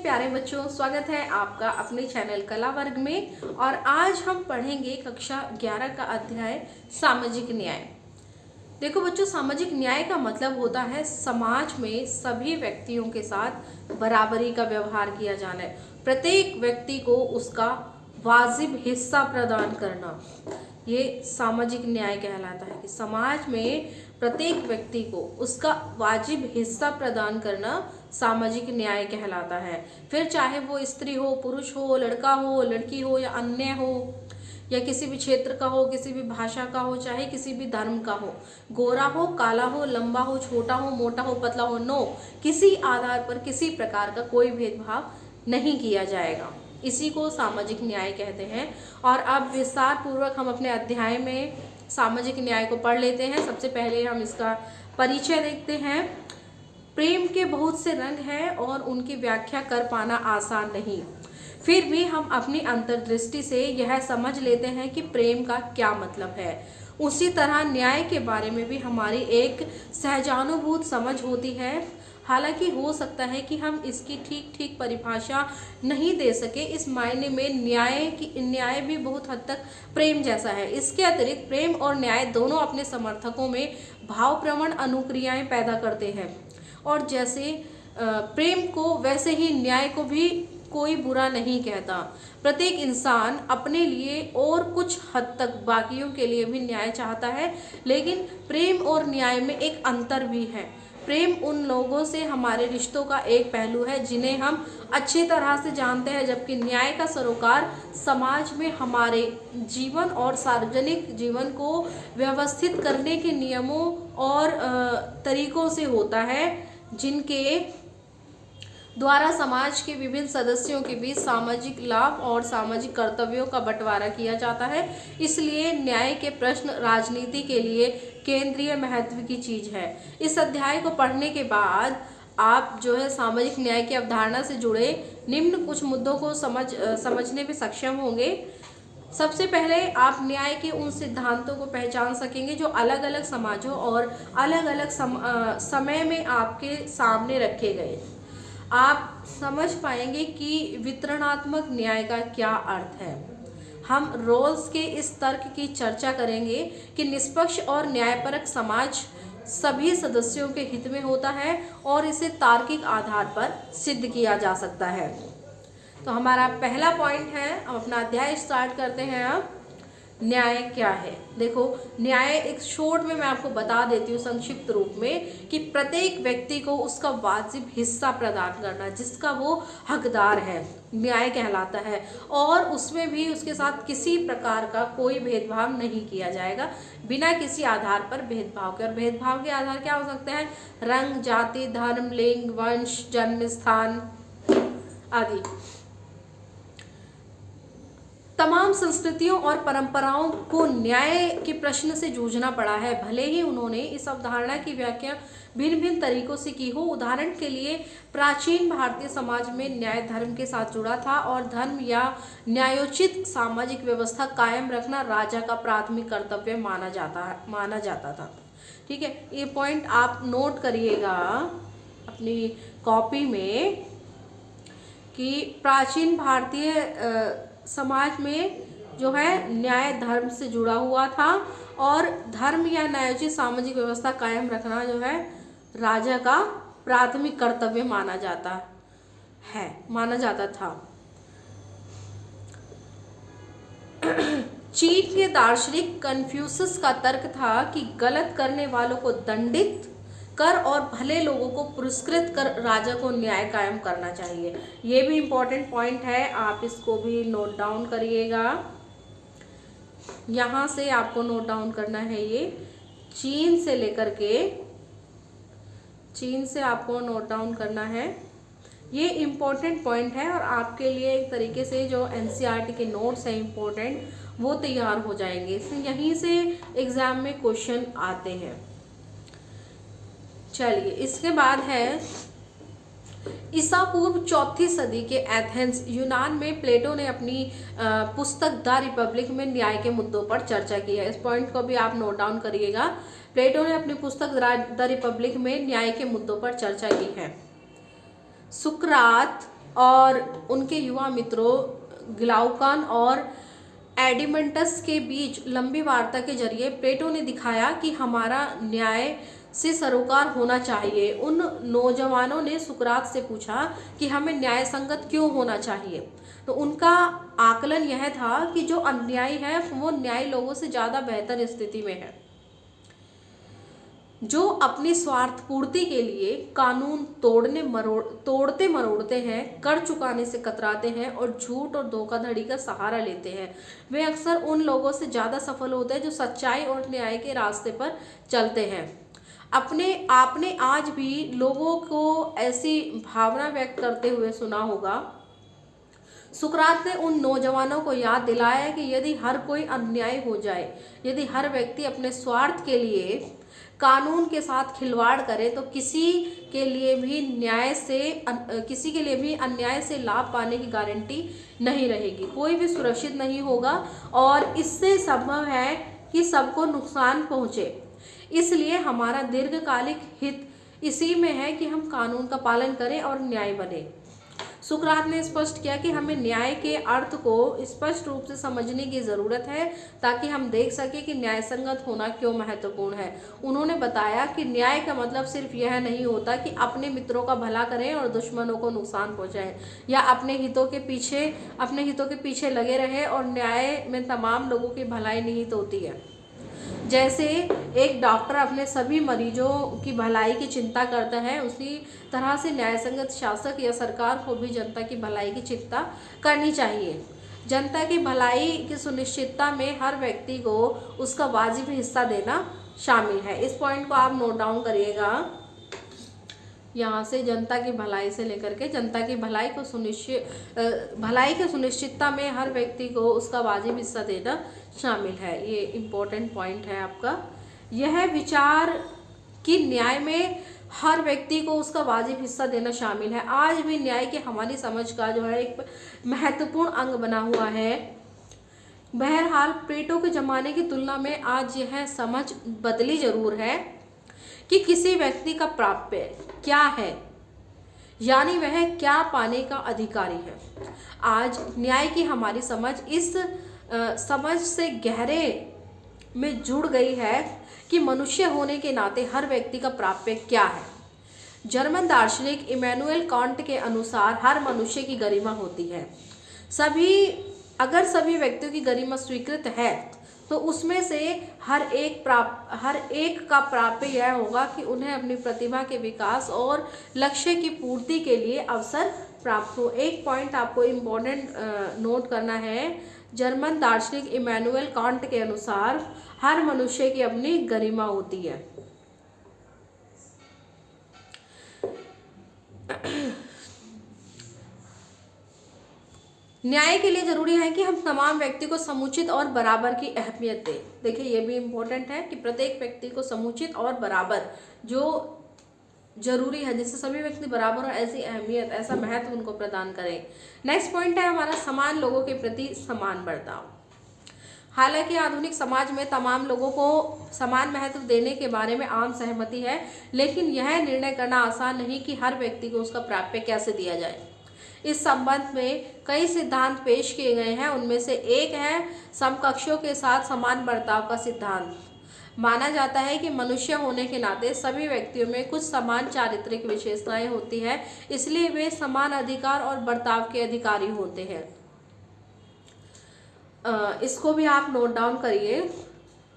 प्यारे बच्चों, स्वागत है आपका अपने चैनल कला वर्ग में। और आज हम पढ़ेंगे कक्षा 11 का अध्याय सामाजिक न्याय। देखो बच्चों, सामाजिक न्याय का मतलब होता है समाज में सभी व्यक्तियों के साथ बराबरी का व्यवहार किया जाना है, प्रत्येक व्यक्ति को उसका वाजिब हिस्सा प्रदान करना। ये सामाजिक न्याय कहलाता है कि समाज में प्रत्येक व्यक्ति को उसका वाजिब हिस्सा प्रदान करना सामाजिक न्याय कहलाता है। फिर चाहे वो स्त्री हो, पुरुष हो, लड़का हो, लड़की हो या अन्य हो, या किसी भी क्षेत्र का हो, किसी भी भाषा का हो, चाहे किसी भी धर्म का हो, गोरा हो, काला हो, लंबा हो, छोटा हो, मोटा हो, पतला हो, नो, किसी आधार पर किसी प्रकार का कोई भेदभाव नहीं किया जाएगा। इसी को सामाजिक न्याय कहते हैं। और अब विस्तार पूर्वक हम अपने अध्याय में सामाजिक न्याय को पढ़ लेते हैं। सबसे पहले हम इसका परिचय देखते हैं। प्रेम के बहुत से रंग हैं और उनकी व्याख्या कर पाना आसान नहीं, फिर भी हम अपनी अंतर्दृष्टि से यह समझ लेते हैं कि प्रेम का क्या मतलब है। उसी तरह न्याय के बारे में भी हमारी एक सहजानुभूत समझ होती है। हालांकि हो सकता है कि हम इसकी ठीक परिभाषा नहीं दे सके। इस मायने में न्याय भी बहुत हद तक प्रेम जैसा है। इसके अतिरिक्त प्रेम और न्याय दोनों अपने समर्थकों में भावप्रवण अनुक्रियाएं पैदा करते हैं, और जैसे प्रेम को वैसे ही न्याय को भी कोई बुरा नहीं कहता। प्रत्येक इंसान अपने लिए और कुछ हद तक बाकियों के लिए भी न्याय चाहता है, लेकिन प्रेम और न्याय में एक अंतर भी है। प्रेम उन लोगों से हमारे रिश्तों का एक पहलू है जिन्हें हम अच्छी तरह से जानते हैं, जबकि न्याय का सरोकार समाज में हमारे जीवन और सार्वजनिक जीवन को व्यवस्थित करने के नियमों और तरीकों से होता है, जिनके द्वारा समाज के विभिन्न सदस्यों के बीच सामाजिक लाभ और सामाजिक कर्तव्यों का बंटवारा किया जाता है। इसलिए न्याय के प्रश्न राजनीति के लिए केंद्रीय महत्व की चीज है। इस अध्याय को पढ़ने के बाद आप जो है सामाजिक न्याय की अवधारणा से जुड़े निम्न कुछ मुद्दों को समझने में सक्षम होंगे। सबसे पहले आप न्याय के उन सिद्धांतों को पहचान सकेंगे जो अलग अलग समाजों और अलग अलग समय में आपके सामने रखे गए। आप समझ पाएंगे कि वितरणात्मक न्याय का क्या अर्थ है। हम रोल्स के इस तर्क की चर्चा करेंगे कि निष्पक्ष और न्यायपरक समाज सभी सदस्यों के हित में होता है और इसे तार्किक आधार पर सिद्ध किया जा सकता है। तो हमारा पहला पॉइंट है, हम अपना अध्याय स्टार्ट करते हैं। अब न्याय क्या है? देखो, न्याय एक शॉर्ट में मैं आपको बता देती हूँ संक्षिप्त रूप में कि प्रत्येक व्यक्ति को उसका वाजिब हिस्सा प्रदान करना जिसका वो हकदार है, न्याय कहलाता है। और उसमें भी उसके साथ किसी प्रकार का कोई भेदभाव नहीं किया जाएगा, बिना किसी आधार पर भेदभाव के। और भेदभाव के आधार क्या हो सकते हैं? रंग, जाति, धर्म, लिंग, वंश, जन्म स्थान आदि। तमाम संस्कृतियों और परंपराओं को न्याय के प्रश्न से जूझना पड़ा है, भले ही उन्होंने इस अवधारणा की व्याख्या भिन्न भिन्न तरीकों से की हो। उदाहरण के लिए प्राचीन भारतीय समाज में न्याय धर्म के साथ जुड़ा था और धर्म या न्यायोचित सामाजिक व्यवस्था कायम रखना राजा का प्राथमिक कर्तव्य माना जाता था। ठीक है, ये पॉइंट आप नोट करिएगा अपनी कॉपी में कि प्राचीन भारतीय समाज में जो है न्याय धर्म से जुड़ा हुआ था और धर्म या न्यायोचित सामाजिक व्यवस्था कायम रखना जो है राजा का प्राथमिक कर्तव्य माना जाता था। चीन के दार्शनिक कन्फ्यूशस का तर्क था कि गलत करने वालों को दंडित कर और भले लोगों को पुरस्कृत कर राजा को न्याय कायम करना चाहिए। ये भी इम्पोर्टेंट पॉइंट है, आप इसको भी नोट डाउन करिएगा। यहाँ से आपको नोट डाउन करना है, ये चीन से आपको नोट डाउन करना है। ये इम्पोर्टेंट पॉइंट है और आपके लिए एक तरीके से जो एनसीईआरटी के नोट्स हैं इम्पोर्टेंट, वो तैयार हो जाएंगे। यहीं से एग्जाम में क्वेश्चन आते हैं। चलिए, इसके बाद है ईसा पूर्व 4वीं सदी के एथेंस यूनान में प्लेटो ने अपनी पुस्तक द रिपब्लिक में न्याय के मुद्दों पर चर्चा की है। इस पॉइंट को भी आप नोट डाउन करिएगा। प्लेटो ने अपनी पुस्तक द रिपब्लिक में न्याय के मुद्दों पर चर्चा की है। सुकरात और उनके युवा मित्रों ग्लाउकन और एडिमंटस के बीच लंबी वार्ता के जरिए प्लेटो ने दिखाया कि हमारा न्याय से सरोकार होना चाहिए। उन नौजवानों ने सुकरात से पूछा कि हमें न्याय संगत क्यों होना चाहिए। तो उनका आकलन यह था कि जो अन्यायी है वो न्यायी लोगों से ज़्यादा बेहतर स्थिति में है, जो अपनी स्वार्थ पूर्ति के लिए कानून तोड़ते मरोड़ते हैं, कर चुकाने से कतराते हैं और झूठ और धोखाधड़ी का सहारा लेते हैं। वे अक्सर उन लोगों से ज़्यादा सफल होते हैं जो सच्चाई और न्याय के रास्ते पर चलते हैं। आपने आज भी लोगों को ऐसी भावना व्यक्त करते हुए सुना होगा। सुकरात ने उन नौजवानों को याद दिलाया कि यदि हर कोई अन्यायी हो जाए, यदि हर व्यक्ति अपने स्वार्थ के लिए कानून के साथ खिलवाड़ करे, तो किसी के लिए भी अन्याय से लाभ पाने की गारंटी नहीं रहेगी। कोई भी सुरक्षित नहीं होगा और इससे संभव है कि सबको नुकसान पहुंचे। इसलिए हमारा दीर्घकालिक हित इसी में है कि हम कानून का पालन करें और न्याय बने। सुकरात ने स्पष्ट किया कि हमें न्याय के अर्थ को स्पष्ट रूप से समझने की ज़रूरत है ताकि हम देख सकें कि न्याय संगत होना क्यों महत्वपूर्ण है। उन्होंने बताया कि न्याय का मतलब सिर्फ यह नहीं होता कि अपने मित्रों का भला करें और दुश्मनों को नुकसान पहुंचाएं, या अपने हितों के पीछे लगे रहें, और न्याय में तमाम लोगों की भलाई निहित होती है। जैसे एक डॉक्टर अपने सभी मरीजों की भलाई की चिंता करता है, उसी तरह से न्यायसंगत शासक या सरकार को भी जनता की भलाई की चिंता करनी चाहिए। जनता की भलाई की सुनिश्चितता में हर व्यक्ति को उसका वाजिब हिस्सा देना शामिल है। इस पॉइंट को आप नोट डाउन करिएगा। यहाँ से जनता की भलाई से लेकर के जनता की भलाई की सुनिश्चितता में हर व्यक्ति को उसका वाजिब हिस्सा देना शामिल है। ये इम्पोर्टेंट पॉइंट है आपका। यह विचार कि न्याय में हर व्यक्ति को उसका वाजिब हिस्सा देना शामिल है आज भी न्याय की हमारी समझ का जो है एक महत्वपूर्ण अंग बना हुआ है। बहरहाल प्लेटो के ज़माने की तुलना में आज यह समझ बदली जरूर है कि किसी व्यक्ति का प्राप्य क्या है, यानी वह क्या पाने का अधिकारी है। आज न्याय की हमारी समझ इस समझ से गहरे में जुड़ गई है कि मनुष्य होने के नाते हर व्यक्ति का प्राप्य क्या है। जर्मन दार्शनिक इमैनुएल कांट के अनुसार हर मनुष्य की गरिमा होती है। अगर सभी व्यक्तियों की गरिमा स्वीकृत है तो उसमें से हर एक का प्राप्य यह होगा कि उन्हें अपनी प्रतिभा के विकास और लक्ष्य की पूर्ति के लिए अवसर प्राप्त हो। एक पॉइंट आपको इम्पोर्टेंट नोट करना है। जर्मन दार्शनिक इमैनुएल कांट के अनुसार हर मनुष्य की अपनी गरिमा होती है। न्याय के लिए जरूरी है कि हम तमाम व्यक्ति को समुचित और बराबर की अहमियत दें। देखिए ये भी इम्पोर्टेंट है कि प्रत्येक व्यक्ति को समुचित और बराबर जो जरूरी है, जिससे सभी व्यक्ति बराबर और ऐसी अहमियत, ऐसा महत्व उनको प्रदान करें। नेक्स्ट पॉइंट है हमारा समान लोगों के प्रति समान बर्ताव। हालांकि आधुनिक समाज में तमाम लोगों को समान महत्व देने के बारे में आम सहमति है, लेकिन यह निर्णय करना आसान नहीं कि हर व्यक्ति को उसका प्राप्य कैसे दिया जाए। इस संबंध में कई सिद्धांत पेश किए गए हैं। उनमें से एक है समकक्षों के साथ समान बर्ताव का सिद्धांत। माना जाता है कि मनुष्य होने के नाते सभी व्यक्तियों में कुछ समान चारित्रिक विशेषताएं होती हैं, इसलिए वे समान अधिकार और बर्ताव के अधिकारी होते हैं। इसको भी आप नोट डाउन करिए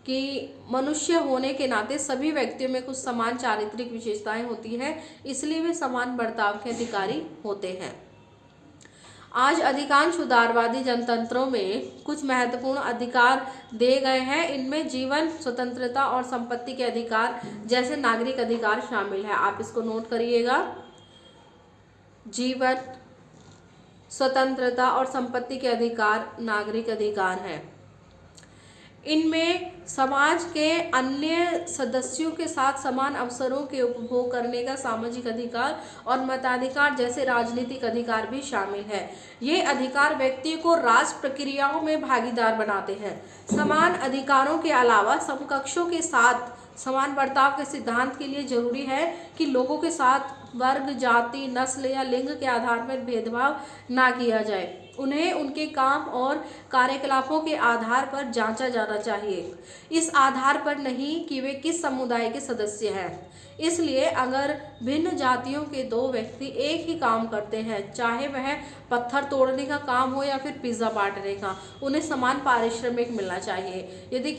कि मनुष्य होने के नाते सभी व्यक्तियों में कुछ समान चारित्रिक विशेषताएं होती हैं, इसलिए वे समान बर्ताव के अधिकारी होते हैं। आज अधिकांश उदारवादी जनतंत्रों में कुछ महत्वपूर्ण अधिकार दिए गए हैं। इनमें जीवन, स्वतंत्रता और संपत्ति के अधिकार जैसे नागरिक अधिकार शामिल है। आप इसको नोट करिएगा। जीवन, स्वतंत्रता और संपत्ति के अधिकार नागरिक अधिकार हैं। इनमें समाज के अन्य सदस्यों के साथ समान अवसरों के उपभोग करने का सामाजिक अधिकार और मताधिकार जैसे राजनीतिक अधिकार भी शामिल है। ये अधिकार व्यक्ति को राष्ट्र प्रक्रियाओं में भागीदार बनाते हैं। समान अधिकारों के अलावा समकक्षों के साथ समान बर्ताव के सिद्धांत के लिए जरूरी है कि लोगों के साथ वर्ग, जाति, नस्ल या लिंग के आधार पर भेदभाव ना किया जाए। उन्हें उनके काम और कार्यकलापों के आधार पर जांचा जाना चाहिए, इस आधार पर नहीं कि वे किस समुदाय के सदस्य हैं। इसलिए अगर भिन्न जातियों के दो व्यक्ति एक ही काम करते हैं, चाहे वह पत्थर तोड़ने का काम हो या फिर पिज्ज़ा बांटने का, उन्हें समान पारिश्रमिक मिलना चाहिए। यदि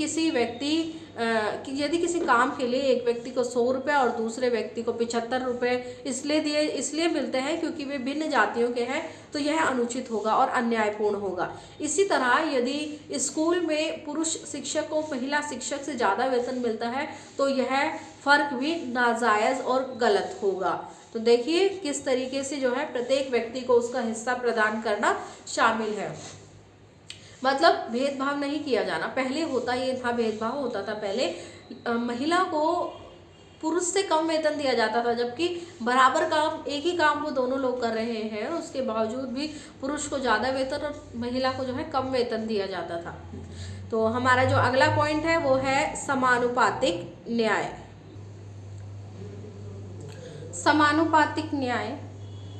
किसी काम के लिए एक व्यक्ति को 100 रुपये और दूसरे व्यक्ति को 75 रुपये इसलिए मिलते हैं क्योंकि वे भिन्न जातियों के हैं, तो यह अनुचित होगा और अन्यायपूर्ण होगा। इसी तरह यदि स्कूल में पुरुष शिक्षक को महिला शिक्षक से ज़्यादा वेतन मिलता है तो यह फर्क भी नाजायज़ और गलत होगा। तो देखिए किस तरीके से जो है प्रत्येक व्यक्ति को उसका हिस्सा प्रदान करना शामिल है। मतलब भेदभाव नहीं किया जाना। पहले होता ये था, भेदभाव होता था पहले, महिला को पुरुष से कम वेतन दिया जाता था, जबकि बराबर काम, एक ही काम वो दोनों लोग कर रहे हैं, उसके बावजूद भी पुरुष को ज़्यादा वेतन और महिला को जो है कम वेतन दिया जाता था। तो हमारा जो अगला पॉइंट है वो है समानुपातिक न्याय। समानुपातिक न्याय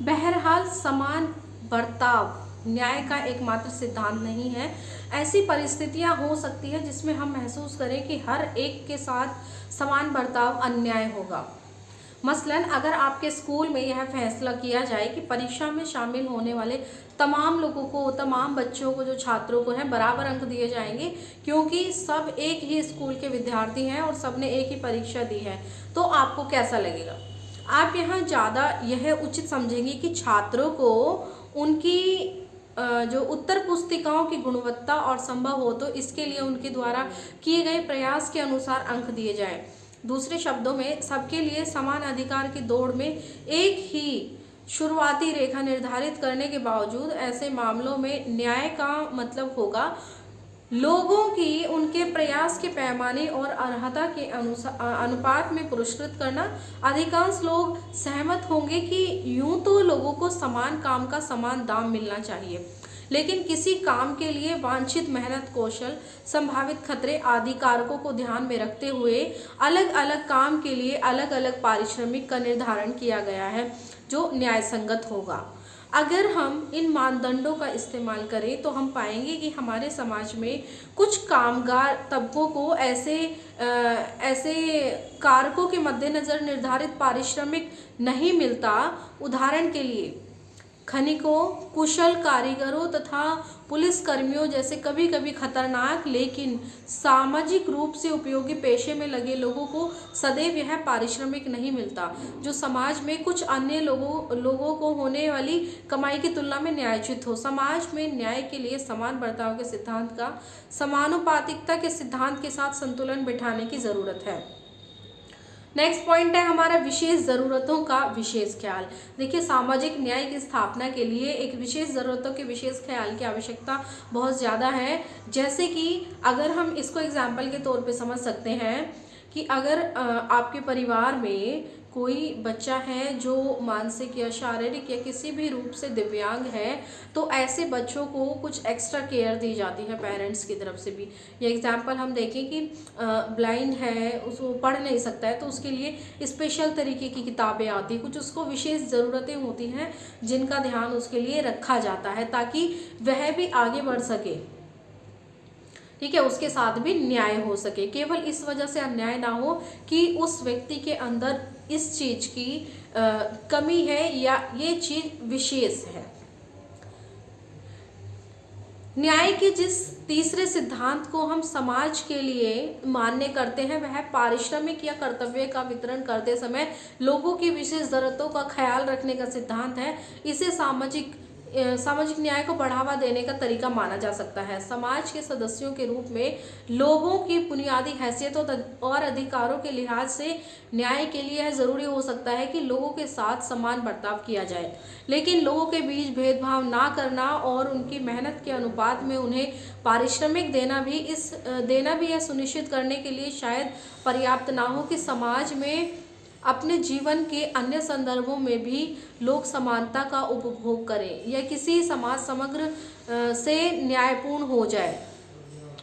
बहरहाल समान बर्ताव न्याय का एकमात्र सिद्धांत नहीं है। ऐसी परिस्थितियां हो सकती है जिसमें हम महसूस करें कि हर एक के साथ समान बर्ताव अन्याय होगा। मसलन अगर आपके स्कूल में यह फैसला किया जाए कि परीक्षा में शामिल होने वाले तमाम लोगों को, तमाम बच्चों को, जो छात्रों को हैं, बराबर अंक दिए जाएंगे क्योंकि सब एक ही स्कूल के विद्यार्थी हैं और सब ने एक ही परीक्षा दी है, तो आपको कैसा लगेगा? आप यहाँ ज़्यादा यह उचित समझेंगे कि छात्रों को उनकी जो उत्तर पुस्तिकाओं की गुणवत्ता और संभव हो तो इसके लिए उनके द्वारा किए गए प्रयास के अनुसार अंक दिए जाएं। दूसरे शब्दों में सबके लिए समान अधिकार की दौड़ में एक ही शुरुआती रेखा निर्धारित करने के बावजूद ऐसे मामलों में न्याय का मतलब होगा लोगों की उनके प्रयास के पैमाने और अर्हता के अनुपात में पुरस्कृत करना। अधिकांश लोग सहमत होंगे कि यूं तो लोगों को समान काम का समान दाम मिलना चाहिए, लेकिन किसी काम के लिए वांछित मेहनत, कौशल, संभावित खतरे आदि कारकों को ध्यान में रखते हुए अलग अलग काम के लिए अलग अलग पारिश्रमिक का निर्धारण किया गया है जो न्यायसंगत होगा। अगर हम इन मानदंडों का इस्तेमाल करें तो हम पाएंगे कि हमारे समाज में कुछ कामगार तबकों को ऐसे कारकों के मद्देनज़र निर्धारित पारिश्रमिक नहीं मिलता। उदाहरण के लिए खनिकों, कुशल कारीगरों तथा पुलिस कर्मियों जैसे कभी कभी खतरनाक लेकिन सामाजिक रूप से उपयोगी पेशे में लगे लोगों को सदैव यह पारिश्रमिक नहीं मिलता जो समाज में कुछ अन्य लोगों को होने वाली कमाई की तुलना में न्यायोचित हो। समाज में न्याय के लिए समान बर्ताव के सिद्धांत का समानुपातिकता के सिद्धांत के साथ संतुलन बिठाने की ज़रूरत है। नेक्स्ट पॉइंट है हमारा विशेष ज़रूरतों का विशेष ख्याल। देखिए सामाजिक न्याय की स्थापना के लिए एक विशेष ज़रूरतों के विशेष ख्याल की आवश्यकता बहुत ज़्यादा है। जैसे कि अगर हम इसको एग्जाम्पल के तौर पे समझ सकते हैं कि अगर आपके परिवार में कोई बच्चा है जो मानसिक या शारीरिक या किसी भी रूप से दिव्यांग है, तो ऐसे बच्चों को कुछ एक्स्ट्रा केयर दी जाती है पेरेंट्स की तरफ से भी। ये एग्जांपल हम देखें कि ब्लाइंड है, उसको पढ़ नहीं सकता है, तो उसके लिए स्पेशल तरीके की किताबें आती हैं, कुछ उसको विशेष ज़रूरतें होती हैं जिनका ध्यान उसके लिए रखा जाता है ताकि वह भी आगे बढ़ सके। ठीक है, उसके साथ भी न्याय हो सके। केवल इस वजह से अन्याय ना हो कि उस व्यक्ति के अंदर इस चीज़ की कमी है या ये चीज़ विशेष है। न्याय के जिस तीसरे सिद्धांत को हम समाज के लिए मान्य करते हैं वह पारिश्रमिक या कर्तव्य का वितरण करते समय लोगों की विशेष ज़रूरतों का ख्याल रखने का सिद्धांत है। इसे सामाजिक न्याय को बढ़ावा देने का तरीका माना जा सकता है। समाज के सदस्यों के रूप में लोगों की बुनियादी हैसियतों और अधिकारों के लिहाज से न्याय के लिए यह ज़रूरी हो सकता है कि लोगों के साथ समान बर्ताव किया जाए, लेकिन लोगों के बीच भेदभाव ना करना और उनकी मेहनत के अनुपात में उन्हें पारिश्रमिक देना भी यह सुनिश्चित करने के लिए शायद पर्याप्त ना हो कि समाज में अपने जीवन के अन्य संदर्भों में भी लोग समानता का उपभोग करें या किसी समाज समग्र से न्यायपूर्ण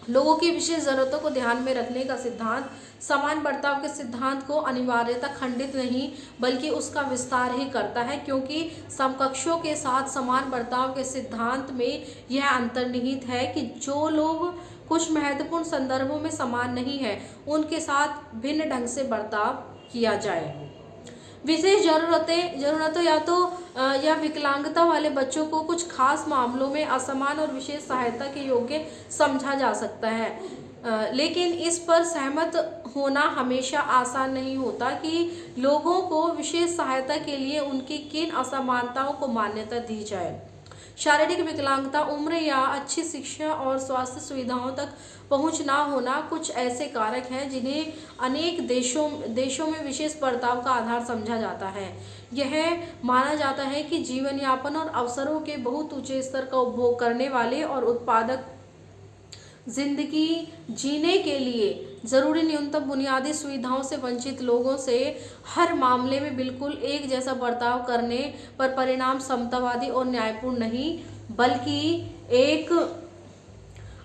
लोगों की विशेष जरूरतों को ध्यान में रखने का सिद्धांत समान बर्ताव के सिद्धांत को अनिवार्यता खंडित नहीं बल्कि उसका विस्तार ही करता है, क्योंकि समकक्षों के साथ समान बर्ताव के सिद्धांत में यह अंतर्निहित है कि जो लोग कुछ महत्वपूर्ण संदर्भों में समान नहीं है उनके साथ भिन्न ढंग से बर्ताव किया जाए। विशेष जरूरतों या विकलांगता वाले बच्चों को कुछ खास मामलों में असमान और विशेष सहायता के योग्य समझा जा सकता है, लेकिन इस पर सहमत होना हमेशा आसान नहीं होता कि लोगों को विशेष सहायता के लिए उनकी किन असमानताओं को मान्यता दी जाए। शारीरिक विकलांगता, उम्र या अच्छी शिक्षा और स्वास्थ्य सुविधाओं तक पहुंच ना होना कुछ ऐसे कारक हैं जिन्हें अनेक देशों में विशेष बर्ताव का आधार समझा जाता है। यह माना जाता है कि जीवन यापन और अवसरों के बहुत ऊंचे स्तर का उपभोग करने वाले और उत्पादक जिंदगी जीने के लिए जरूरी न्यूनतम बुनियादी सुविधाओं से वंचित लोगों से हर मामले में बिल्कुल एक जैसा बर्ताव करने पर परिणाम समतावादी और न्यायपूर्ण नहीं बल्कि एक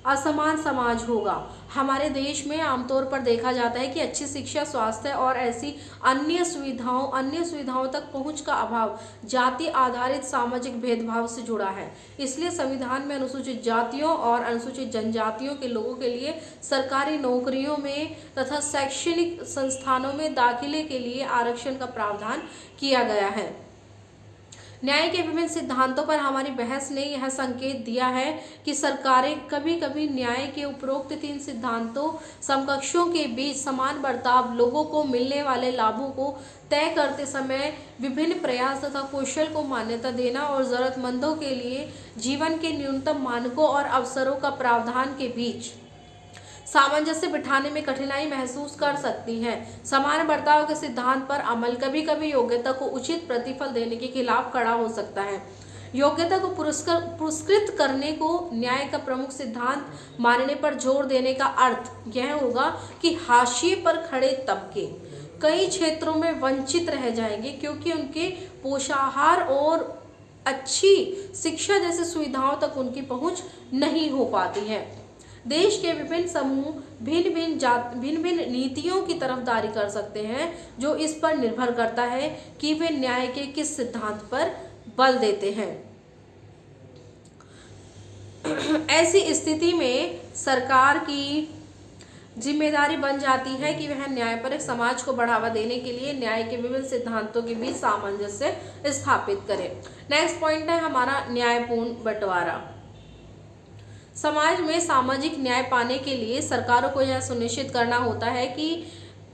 असमान समाज होगा। हमारे देश में आमतौर पर देखा जाता है कि अच्छी शिक्षा, स्वास्थ्य और ऐसी अन्य सुविधाओं तक पहुंच का अभाव जाति आधारित सामाजिक भेदभाव से जुड़ा है। इसलिए संविधान में अनुसूचित जातियों और अनुसूचित जनजातियों के लोगों के लिए सरकारी नौकरियों में तथा शैक्षणिक संस्थानों में दाखिले के लिए आरक्षण का प्रावधान किया गया है। न्याय के विभिन्न सिद्धांतों पर हमारी बहस ने यह संकेत दिया है कि सरकारें कभी कभी न्याय के उपरोक्त 3 सिद्धांतों समकक्षों के बीच समान बर्ताव, लोगों को मिलने वाले लाभों को तय करते समय विभिन्न प्रयास तथा कौशल को मान्यता देना और जरूरतमंदों के लिए जीवन के न्यूनतम मानकों और अवसरों का प्रावधान के बीच सामंजस्य बिठाने में कठिनाई महसूस कर सकती हैं। समान बर्ताव के सिद्धांत पर अमल कभी कभी योग्यता को उचित प्रतिफल देने के खिलाफ खड़ा हो सकता है। योग्यता को पुरस्कृत करने को न्याय का प्रमुख सिद्धांत मानने पर जोर देने का अर्थ यह होगा कि हाशिए पर खड़े तबके कई क्षेत्रों में वंचित रह जाएंगे क्योंकि उनके पोषाहार और अच्छी शिक्षा जैसी सुविधाओं तक उनकी पहुंच नहीं हो पाती है। देश के विभिन्न समूह भिन्न भिन्न नीतियों की तरफदारी कर सकते हैं, जो इस पर निर्भर करता है कि वे न्याय के किस सिद्धांत पर बल देते हैं। ऐसी स्थिति में सरकार की जिम्मेदारी बन जाती है कि वह न्यायपरक समाज को बढ़ावा देने के लिए न्याय के विभिन्न सिद्धांतों के बीच सामंजस्य स्थापित करे। नेक्स्ट पॉइंट है हमारा न्यायपूर्ण बंटवारा। समाज में सामाजिक न्याय पाने के लिए सरकारों को यह सुनिश्चित करना होता है कि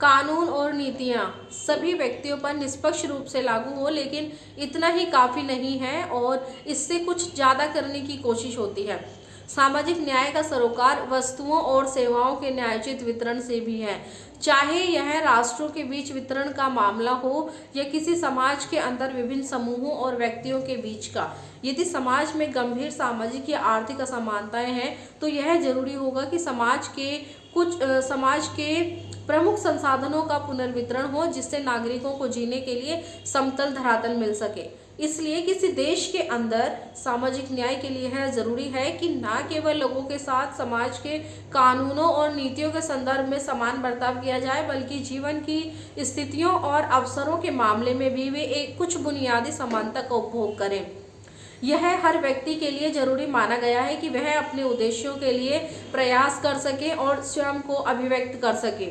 कानून और नीतियां सभी व्यक्तियों पर निष्पक्ष रूप से लागू हो, लेकिन इतना ही काफ़ी नहीं है और इससे कुछ ज़्यादा करने की कोशिश होती है। सामाजिक न्याय का सरोकार वस्तुओं और सेवाओं के न्यायोचित वितरण से भी है, चाहे यह राष्ट्रों के बीच वितरण का मामला हो या किसी समाज के अंदर विभिन्न समूहों और व्यक्तियों के बीच का। यदि समाज में गंभीर सामाजिक या आर्थिक असमानताएं हैं तो यह जरूरी होगा कि समाज के प्रमुख संसाधनों का पुनर्वितरण हो, जिससे नागरिकों को जीने के लिए समतल धरातल मिल सके। इसलिए किसी देश के अंदर सामाजिक न्याय के लिए यह जरूरी है कि न केवल लोगों के साथ समाज के कानूनों और नीतियों के संदर्भ में समान बर्ताव किया जाए, बल्कि जीवन की स्थितियों और अवसरों के मामले में भी वे कुछ बुनियादी समानता का उपभोग करें। यह हर व्यक्ति के लिए जरूरी माना गया है कि वह अपने उद्देश्यों के लिए प्रयास कर सके और स्वयं को अभिव्यक्त कर सके।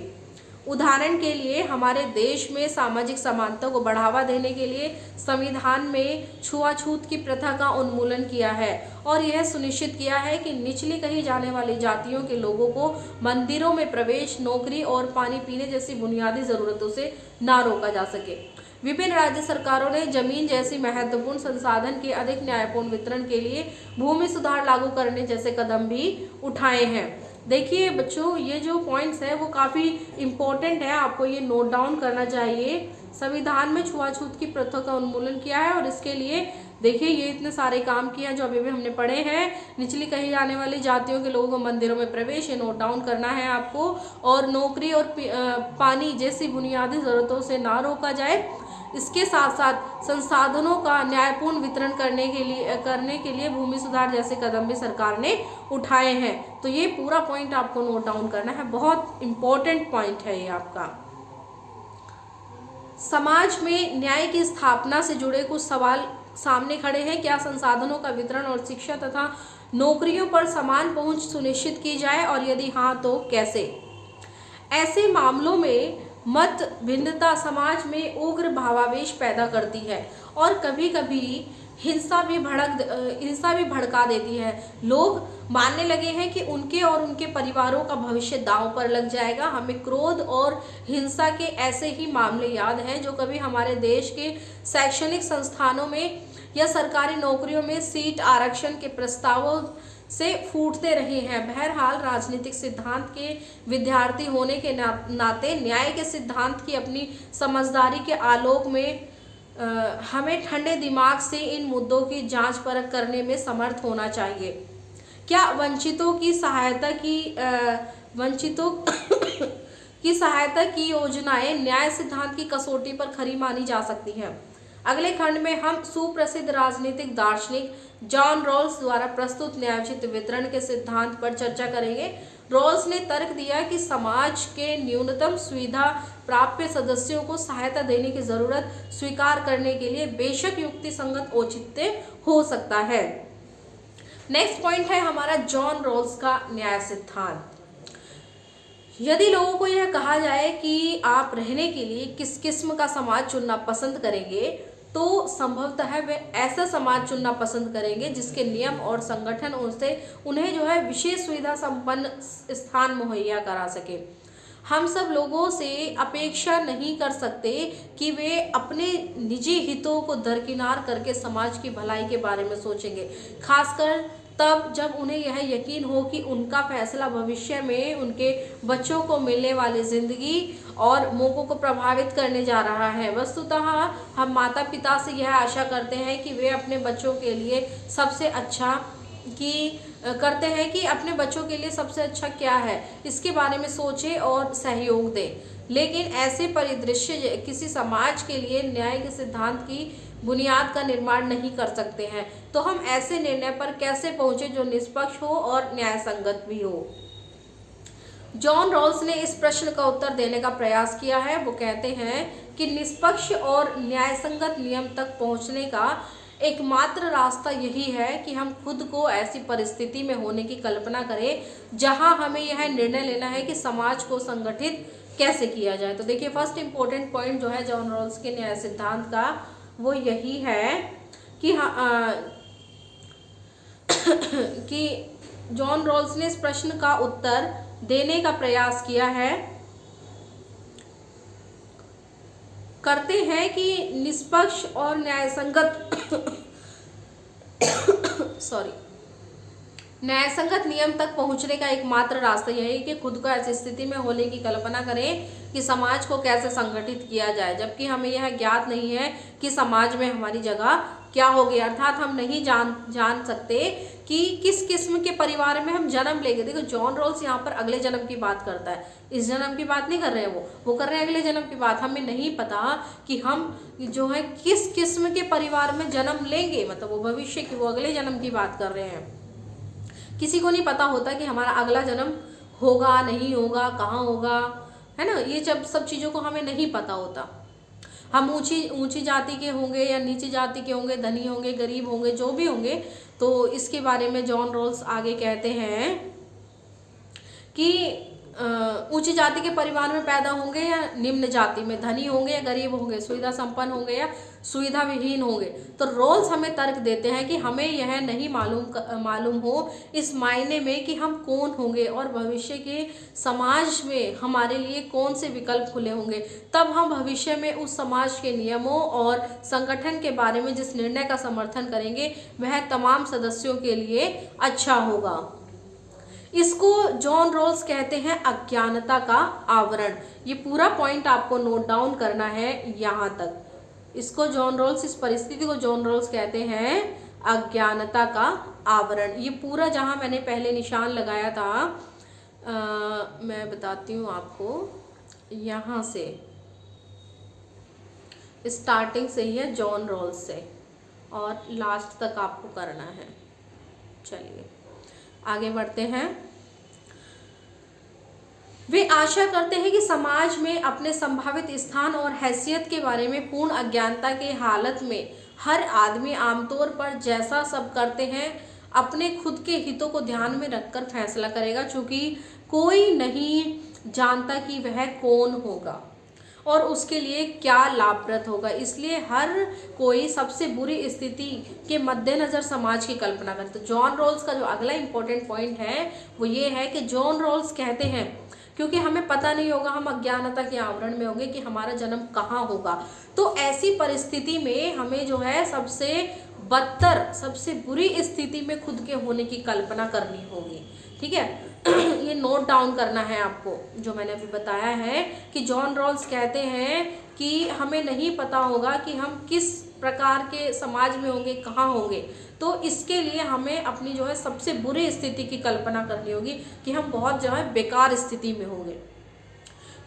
उदाहरण के लिए हमारे देश में सामाजिक समानता को बढ़ावा देने के लिए संविधान में छुआछूत की प्रथा का उन्मूलन किया है और यह सुनिश्चित किया है कि निचली कही जाने वाली जातियों के लोगों को मंदिरों में प्रवेश, नौकरी और पानी पीने जैसी बुनियादी जरूरतों से ना रोका जा सके। विभिन्न राज्य सरकारों ने जमीन जैसी महत्वपूर्ण संसाधन के अधिक न्यायपूर्ण वितरण के लिए भूमि सुधार लागू करने जैसे कदम भी उठाए हैं। देखिए बच्चों, ये जो पॉइंट्स है वो काफ़ी इम्पोर्टेंट है, आपको ये नोट डाउन करना चाहिए। संविधान में छुआछूत की प्रथा का उन्मूलन किया है और इसके लिए देखिए ये इतने सारे काम किए हैं जो अभी भी हमने पढ़े हैं। निचली कही जाने वाली जातियों के लोगों को मंदिरों में प्रवेश, ये नोट डाउन करना है आपको, और नौकरी और पानी जैसी बुनियादी ज़रूरतों से ना रोका जाए। इसके साथ साथ संसाधनों का न्यायपूर्ण वितरण करने के लिए भूमि सुधार जैसे कदम भी सरकार ने उठाए हैं। तो ये पूरा पॉइंट आपको नोट डाउन करना है, बहुत इंपॉर्टेंट पॉइंट है ये आपका। समाज में न्याय की स्थापना से जुड़े कुछ सवाल सामने खड़े हैं। क्या संसाधनों का वितरण और शिक्षा तथा नौकरियों पर समान पहुंच सुनिश्चित की जाए, और यदि हाँ तो कैसे? ऐसे मामलों में मत भिन्नता समाज में उग्र भावावेश पैदा करती है और कभी कभी हिंसा भी भड़का देती है। लोग मानने लगे हैं कि उनके और उनके परिवारों का भविष्य दांव पर लग जाएगा। हमें क्रोध और हिंसा के ऐसे ही मामले याद हैं जो कभी हमारे देश के शैक्षणिक संस्थानों में या सरकारी नौकरियों में सीट आरक्षण के प्रस्तावों से फूटते रहे हैं। बहरहाल राजनीतिक सिद्धांत के विद्यार्थी होने के नाते न्याय के सिद्धांत की अपनी समझदारी के आलोक में हमें ठंडे दिमाग से इन मुद्दों की जांच परख करने में समर्थ होना चाहिए। क्या वंचितों की सहायता की योजनाएं न्याय सिद्धांत की कसौटी पर खरी मानी जा सकती हैं? अगले खंड में हम सुप्रसिद्ध राजनीतिक दार्शनिक जॉन रॉल्स द्वारा प्रस्तुत न्यायोचित वितरण के सिद्धांत पर चर्चा करेंगे। रॉल्स ने तर्क दिया कि समाज के न्यूनतम सुविधा प्राप्य सदस्यों को सहायता देने की जरूरत स्वीकार करने के लिए बेशक युक्ति संगत औचित्य हो सकता है। नेक्स्ट पॉइंट है हमारा जॉन रॉल्स का न्याय सिद्धांत। यदि लोगों को यह कहा जाए कि आप रहने के लिए किस किस्म का समाज चुनना पसंद करेंगे, तो संभवतः वे ऐसा समाज चुनना पसंद करेंगे जिसके नियम और संगठन उन्हें जो है विशेष सुविधा संपन्न स्थान मुहैया करा सके। हम सब लोगों से अपेक्षा नहीं कर सकते कि वे अपने निजी हितों को दरकिनार करके समाज की भलाई के बारे में सोचेंगे, खासकर तब जब उन्हें यह यकीन हो कि उनका फैसला भविष्य में उनके बच्चों को मिलने वाली जिंदगी और मौकों को प्रभावित करने जा रहा है। वस्तुतः हम माता पिता से यह आशा करते हैं कि वे अपने बच्चों के लिए सबसे अच्छा क्या है इसके बारे में सोचें और सहयोग दें। लेकिन ऐसे परिदृश्य किसी समाज के लिए न्याय के सिद्धांत की बुनियाद का निर्माण नहीं कर सकते हैं। तो हम ऐसे निर्णय पर कैसे पहुंचे जो निष्पक्ष हो और न्याय संगत भी हो? जॉन रॉल्स ने इस प्रश्न का उत्तर देने का प्रयास किया है। वो कहते हैं कि निष्पक्ष और न्यायसंगत नियम तक पहुंचने का एकमात्र रास्ता यही है कि हम खुद को ऐसी परिस्थिति में होने की कल्पना करें जहां हमें यह निर्णय लेना है कि समाज को संगठित कैसे किया जाए। तो देखिए, फर्स्ट इंपॉर्टेंट पॉइंट जो है जॉन रॉल्स के न्याय सिद्धांत का वो यही है कि कि जॉन रॉल्स ने इस प्रश्न का उत्तर देने का प्रयास किया है करते हैं कि निष्पक्ष और न्यायसंगत नियम तक पहुंचने का एकमात्र रास्ता यही है कि खुद को ऐसी स्थिति में होने की कल्पना करें कि समाज को कैसे संगठित किया जाए, जबकि हमें यह ज्ञात नहीं है कि समाज में हमारी जगह क्या होगी। अर्थात हम नहीं जान सकते कि किस किस्म के परिवार में हम जन्म लेंगे। देखो, जॉन रॉल्स यहाँ पर अगले जन्म की बात करता है, इस जन्म की बात नहीं कर रहे हैं, वो कर रहे हैं अगले जन्म की बात। हमें नहीं पता कि हम जो है किस किस्म के परिवार में जन्म लेंगे, मतलब वो भविष्य की, वो अगले जन्म की बात कर रहे हैं। किसी को नहीं पता होता कि हमारा अगला जन्म होगा नहीं होगा, कहाँ होगा, है ना। ये सब चीज़ों को हमें नहीं पता होता। हम ऊंची जाति के होंगे या नीची जाति के होंगे, धनी होंगे, गरीब होंगे, जो भी होंगे, तो इसके बारे में जॉन रॉल्स आगे कहते हैं कि ऊंची जाति के परिवार में पैदा होंगे या निम्न जाति में, धनी होंगे या गरीब होंगे, सुविधा संपन्न होंगे या सुविधा विहीन होंगे। तो रॉल्स हमें तर्क देते हैं कि हमें यह नहीं मालूम हो इस मायने में कि हम कौन होंगे और भविष्य के समाज में हमारे लिए कौन से विकल्प खुले होंगे। तब हम भविष्य में उस समाज के नियमों और संगठन के बारे में जिस निर्णय का समर्थन करेंगे वह तमाम सदस्यों के लिए अच्छा होगा। इसको जॉन रॉल्स कहते हैं अज्ञानता का आवरण। ये पूरा पॉइंट आपको नोट डाउन करना है यहाँ तक। इसको जॉन रॉल्स, इस परिस्थिति को जॉन रॉल्स कहते हैं अज्ञानता का आवरण। ये पूरा जहाँ मैंने पहले निशान लगाया था, मैं बताती हूँ आपको, यहाँ से स्टार्टिंग से ही है, जॉन रॉल्स से, और लास्ट तक आपको करना है। चलिए आगे बढ़ते हैं। वे आशा करते हैं कि समाज में अपने संभावित स्थान और हैसियत के बारे में पूर्ण अज्ञानता के हालत में हर आदमी आमतौर पर जैसा सब करते हैं अपने खुद के हितों को ध्यान में रखकर फैसला करेगा, क्योंकि कोई नहीं जानता कि वह कौन होगा और उसके लिए क्या लाभप्रद होगा। इसलिए हर कोई सबसे बुरी स्थिति के मद्देनजर समाज की कल्पना करता है। तो जॉन रॉल्स का जो अगला इंपॉर्टेंट पॉइंट है वो ये है कि जॉन रॉल्स कहते हैं क्योंकि हमें पता नहीं होगा, हम अज्ञानता के आवरण में होंगे कि हमारा जन्म कहाँ होगा, तो ऐसी परिस्थिति में हमें जो है सबसे बदतर, सबसे बुरी स्थिति में खुद के होने की कल्पना करनी होगी। ठीक है, ये नोट डाउन करना है आपको जो मैंने अभी बताया है कि जॉन रॉल्स कहते हैं कि हमें नहीं पता होगा कि हम किस प्रकार के समाज में होंगे, कहाँ होंगे, तो इसके लिए हमें अपनी जो है सबसे बुरी स्थिति की कल्पना करनी होगी कि हम बहुत जो है बेकार स्थिति में होंगे।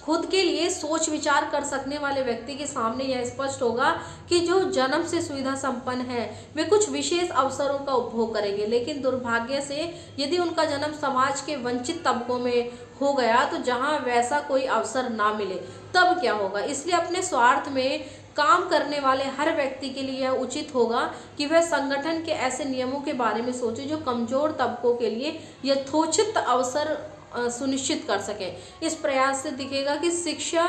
खुद के लिए सोच विचार कर सकने वाले व्यक्ति के सामने यह स्पष्ट होगा कि जो जन्म से सुविधा संपन्न है वे कुछ विशेष अवसरों का उपभोग करेंगे, लेकिन दुर्भाग्य से यदि उनका जन्म समाज के वंचित तबकों में हो गया तो जहां वैसा कोई अवसर ना मिले तब क्या होगा। इसलिए अपने स्वार्थ में काम करने वाले हर व्यक्ति के लिए यह उचित होगा कि वह संगठन के ऐसे नियमों के बारे में सोचे जो कमजोर तबकों के लिए यथोचित अवसर सुनिश्चित कर सके। इस प्रयास से दिखेगा कि शिक्षा,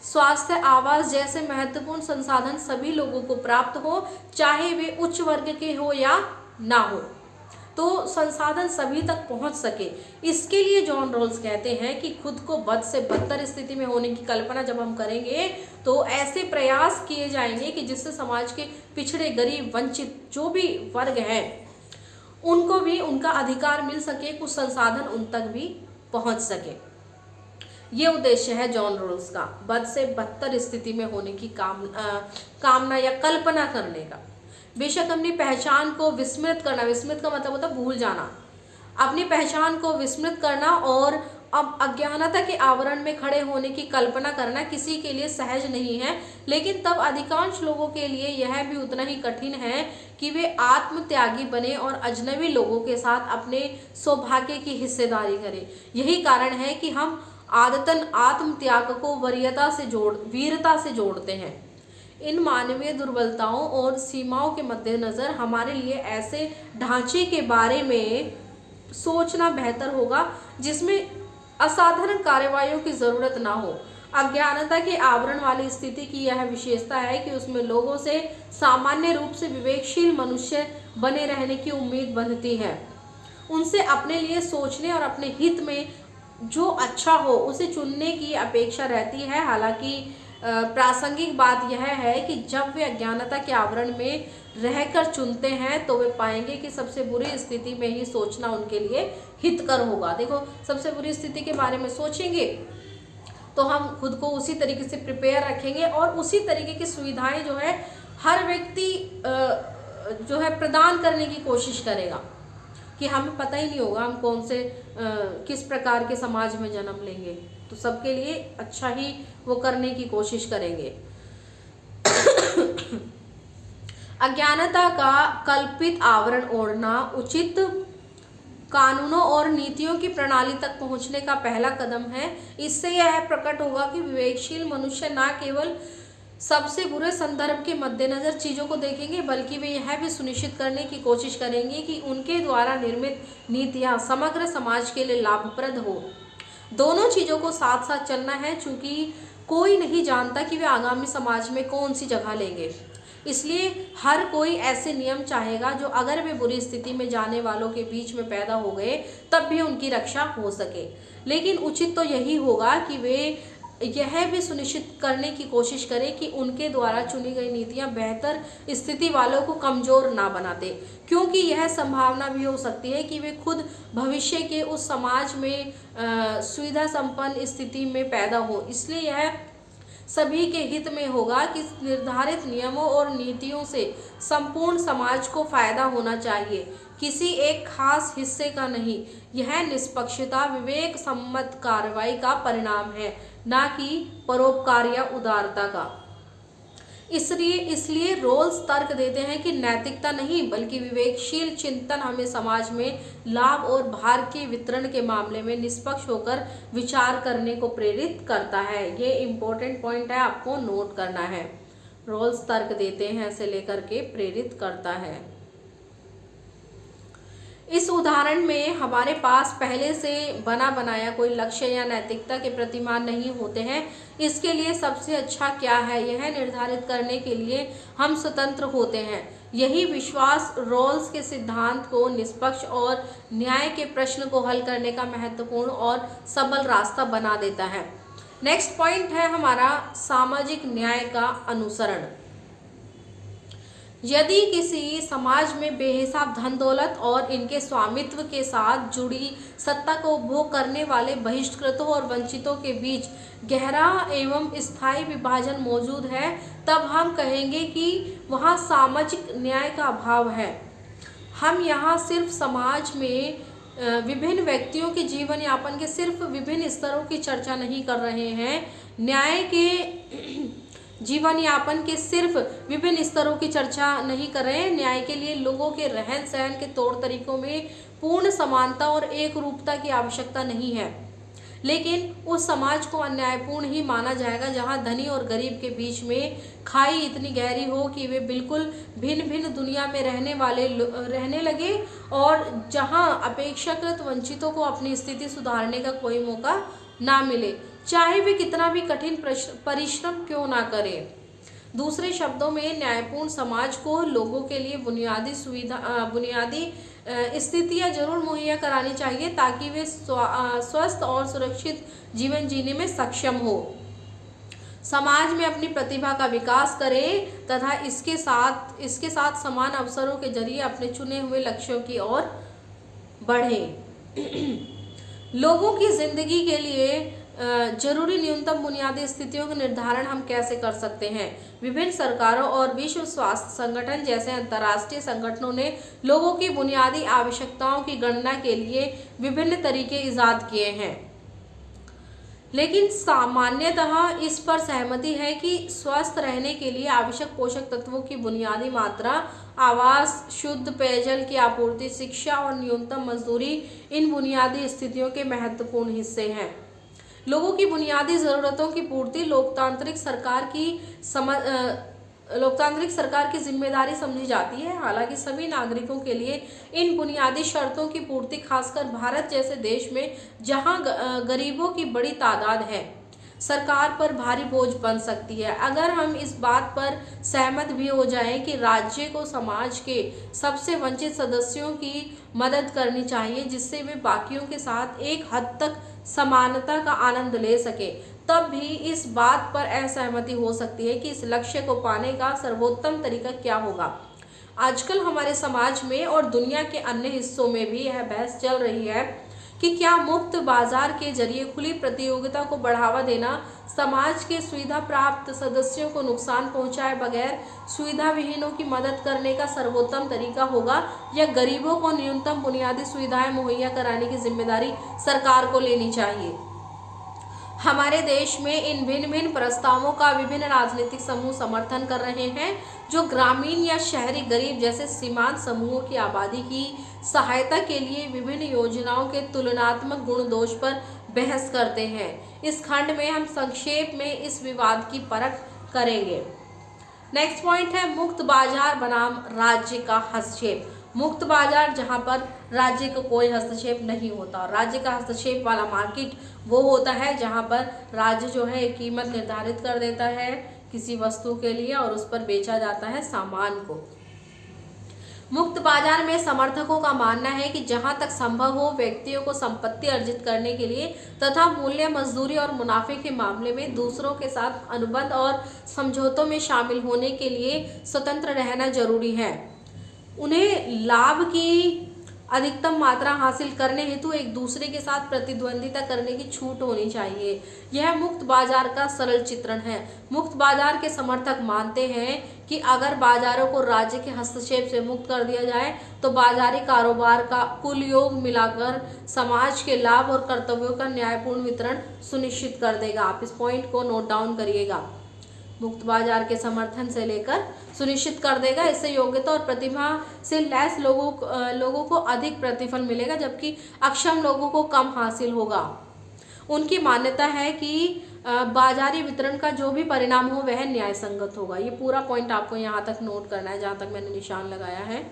स्वास्थ्य, आवास जैसे महत्वपूर्ण संसाधन सभी लोगों को प्राप्त हो, चाहे वे उच्च वर्ग के हो या ना हो, तो संसाधन सभी तक पहुंच सके। इसके लिए जॉन रॉल्स कहते हैं कि खुद को बद से बदतर स्थिति में होने की कल्पना जब हम करेंगे तो ऐसे प्रयास किए जाएंगे कि जिससे समाज के पिछड़े, गरीब, वंचित जो भी वर्ग हैं उनको भी उनका अधिकार मिल सके, कुछ संसाधन उन तक भी पहुंच सके। ये उद्देश्य है जॉन रॉल्स का, बद से बदतर स्थिति में होने की कामना या कल्पना करने का। बेशक अपनी पहचान को विस्मृत करना, विस्मृत का मतलब होता है भूल जाना, अपनी पहचान को विस्मृत करना और अब अज्ञानता के आवरण में खड़े होने की कल्पना करना किसी के लिए सहज नहीं है, लेकिन तब अधिकांश लोगों के लिए यह भी उतना ही कठिन है कि वे आत्मत्यागी बने और अजनबी लोगों के साथ अपने सौभाग्य की हिस्सेदारी करें। यही कारण है कि हम आदतन आत्मत्याग को वीरता से जोड़ते हैं। इन मानवीय दुर्बलताओं और सीमाओं के मद्देनजर हमारे लिए ऐसे ढांचे के बारे में सोचना बेहतर होगा जिसमें असाधारण कार्रवाइयों की जरूरत ना हो। अज्ञानता के आवरण वाली स्थिति की यह विशेषता है कि उसमें लोगों से सामान्य रूप से विवेकशील मनुष्य बने रहने की उम्मीद बनती है। उनसे अपने लिए सोचने और अपने हित में जो अच्छा हो उसे चुनने की अपेक्षा रहती है। हालांकि प्रासंगिक बात यह है कि जब वे अज्ञानता के आवरण में रहकर चुनते हैं तो वे पाएंगे कि सबसे बुरी स्थिति में ही सोचना उनके लिए हितकर होगा। देखो, सबसे बुरी स्थिति के बारे में सोचेंगे तो हम खुद को उसी तरीके से प्रिपेयर रखेंगे और उसी तरीके की सुविधाएं जो है हर व्यक्ति जो है प्रदान करने की कोशिश करेगा कि हमें पता ही नहीं होगा हम कौन से किस प्रकार के समाज में जन्म लेंगे, तो सबके लिए अच्छा ही वो करने की कोशिश करेंगे। अज्ञानता का कल्पित आवरण ओढ़ना उचित कानूनों और नीतियों की प्रणाली तक पहुंचने का पहला कदम है। इससे यह प्रकट होगा कि विवेकशील मनुष्य न केवल सबसे बुरे संदर्भ के मद्देनजर चीज़ों को देखेंगे बल्कि वे यह भी सुनिश्चित करने की कोशिश करेंगे कि उनके द्वारा निर्मित नीतियां समग्र समाज के लिए लाभप्रद हो। दोनों चीज़ों को साथ साथ चलना है, चूँकि कोई नहीं जानता कि वे आगामी समाज में कौन सी जगह लेंगे। इसलिए हर कोई ऐसे नियम चाहेगा जो अगर वे बुरी स्थिति में जाने वालों के बीच में पैदा हो गए तब भी उनकी रक्षा हो सके। लेकिन उचित तो यही होगा कि वे यह भी सुनिश्चित करने की कोशिश करें कि उनके द्वारा चुनी गई नीतियां बेहतर स्थिति वालों को कमज़ोर ना बनाते, क्योंकि यह संभावना भी हो सकती है कि वे खुद भविष्य के उस समाज में सुविधा संपन्न स्थिति में पैदा हो। इसलिए यह सभी के हित में होगा कि निर्धारित नियमों और नीतियों से संपूर्ण समाज को फायदा होना चाहिए, किसी एक खास हिस्से का नहीं। यह निष्पक्षता विवेक सम्मत कार्रवाई का परिणाम है, ना कि परोपकार या उदारता का। इसलिए इसलिए रोल्स तर्क देते हैं कि नैतिकता नहीं बल्कि विवेकशील चिंतन हमें समाज में लाभ और भार के वितरण के मामले में निष्पक्ष होकर विचार करने को प्रेरित करता है। ये इम्पोर्टेंट पॉइंट है, आपको नोट करना है। रोल्स तर्क देते हैं से लेकर के प्रेरित करता है। इस उदाहरण में हमारे पास पहले से बना बनाया कोई लक्ष्य या नैतिकता के प्रतिमान नहीं होते हैं। इसके लिए सबसे अच्छा क्या है यह निर्धारित करने के लिए हम स्वतंत्र होते हैं। यही विश्वास रोल्स के सिद्धांत को निष्पक्ष और न्याय के प्रश्न को हल करने का महत्वपूर्ण और सबल रास्ता बना देता है। नेक्स्ट पॉइंट है हमारा सामाजिक न्याय का अनुसरण। यदि किसी समाज में बेहिसाब धन दौलत और इनके स्वामित्व के साथ जुड़ी सत्ता को उपभोग करने वाले बहिष्कृतों और वंचितों के बीच गहरा एवं स्थायी विभाजन मौजूद है, तब हम कहेंगे कि वहाँ सामाजिक न्याय का अभाव है। हम यहाँ सिर्फ समाज में विभिन्न व्यक्तियों के जीवन यापन के सिर्फ विभिन्न स्तरों की चर्चा नहीं कर रहे हैं। न्याय के जीवन यापन के सिर्फ विभिन्न स्तरों की चर्चा नहीं कर रहे हैं। न्याय के लिए लोगों के रहन सहन के तौर तरीकों में पूर्ण समानता और एक रूपता की आवश्यकता नहीं है, लेकिन उस समाज को अन्यायपूर्ण ही माना जाएगा जहां धनी और गरीब के बीच में खाई इतनी गहरी हो कि वे बिल्कुल भिन्न भिन्न दुनिया में रहने लगे और जहां अपेक्षाकृत वंचितों को अपनी स्थिति सुधारने का कोई मौका ना मिले, चाहे वे कितना भी कठिन परिश्रम क्यों ना करें। दूसरे शब्दों में न्यायपूर्ण समाज को लोगों के लिए बुनियादी स्थितियां जरूर मुहैया करानी चाहिए ताकि वे स्वस्थ और सुरक्षित जीवन जीने में सक्षम हो, समाज में अपनी प्रतिभा का विकास करें तथा इसके साथ समान अवसरों के जरिए अपने चुने हुए लक्ष्यों की ओर बढ़ें। लोगों की जिंदगी के लिए जरूरी न्यूनतम बुनियादी स्थितियों का निर्धारण हम कैसे कर सकते हैं। विभिन्न सरकारों और विश्व स्वास्थ्य संगठन जैसे अंतर्राष्ट्रीय संगठनों ने लोगों की बुनियादी आवश्यकताओं की गणना के लिए विभिन्न तरीके इजाद किए हैं, लेकिन सामान्यतः इस पर सहमति है कि स्वस्थ रहने के लिए आवश्यक पोषक तत्वों की बुनियादी मात्रा, आवास, शुद्ध पेयजल की आपूर्ति, शिक्षा और न्यूनतम मजदूरी इन बुनियादी स्थितियों के महत्वपूर्ण हिस्से हैं। लोगों की बुनियादी ज़रूरतों की पूर्ति लोकतांत्रिक सरकार की जिम्मेदारी समझी जाती है। हालांकि सभी नागरिकों के लिए इन बुनियादी शर्तों की पूर्ति, खासकर भारत जैसे देश में जहां गरीबों की बड़ी तादाद है, सरकार पर भारी बोझ बन सकती है। अगर हम इस बात पर सहमत भी हो जाएं कि राज्य को समाज के सबसे वंचित सदस्यों की मदद करनी चाहिए जिससे वे बाकियों के साथ एक हद तक समानता का आनंद ले सके, तब भी इस बात पर असहमति हो सकती है कि इस लक्ष्य को पाने का सर्वोत्तम तरीका क्या होगा। आजकल हमारे समाज में और दुनिया के अन्य हिस्सों में भी यह बहस चल रही है कि क्या मुक्त बाजार के जरिए खुली प्रतियोगिता को बढ़ावा देना समाज के सुविधा प्राप्त सदस्यों को नुकसान पहुंचाए बगैर सुविधा विहीनों की मदद करने का सर्वोत्तम तरीका होगा, या गरीबों को न्यूनतम बुनियादी सुविधाएं मुहैया कराने की जिम्मेदारी सरकार को लेनी चाहिए। हमारे देश में इन भिन्न भिन्न प्रस्तावों का विभिन्न राजनीतिक समूह समर्थन कर रहे हैं, जो ग्रामीण या शहरी गरीब जैसे सीमांत समूहों की आबादी की सहायता के लिए विभिन्न योजनाओं के तुलनात्मक गुण दोष पर बहस करते हैं। इस खंड में हम संक्षेप में इस विवाद की परख करेंगे। नेक्स्ट पॉइंट है मुक्त बाजार बनाम राज्य का हस्तक्षेप। मुक्त बाजार जहां पर राज्य को कोई हस्तक्षेप नहीं होता। राज्य का हस्तक्षेप वाला मार्केट वो होता है जहां पर राज्य जो है एक कीमत निर्धारित कर देता है किसी वस्तु के लिए और उस पर बेचा जाता है सामान को। मुक्त बाजार में समर्थकों का मानना है कि जहां तक संभव हो व्यक्तियों को संपत्ति अर्जित करने के लिए तथा मूल्य, मजदूरी और मुनाफे के मामले में दूसरों के साथ अनुबंध और समझौतों में शामिल होने के लिए स्वतंत्र रहना जरूरी है। उन्हें लाभ की अधिकतम मात्रा हासिल करने हेतु एक दूसरे के साथ प्रतिद्वंदिता करने की छूट होनी चाहिए। यह मुक्त बाजार का सरल चित्रण है। मुक्त बाजार के समर्थक मानते हैं कि अगर बाजारों को राज्य के हस्तक्षेप से मुक्त कर दिया जाए तो बाजारी कारोबार का कुल योग मिलाकर समाज के लाभ और कर्तव्यों का न्यायपूर्ण वितरण सुनिश्चित कर देगा। आप इस पॉइंट को नोट डाउन करिएगा। मुक्त बाजार के समर्थन से लेकर सुनिश्चित कर देगा। इससे योग्यता और प्रतिभा से लैस लोगों को अधिक प्रतिफल मिलेगा, जबकि अक्षम लोगों को कम हासिल होगा। उनकी मान्यता है कि बाजारी वितरण का जो भी परिणाम हो वह न्याय संगत होगा। ये पूरा पॉइंट आपको यहाँ तक नोट करना है, जहाँ तक मैंने निशान लगाया है।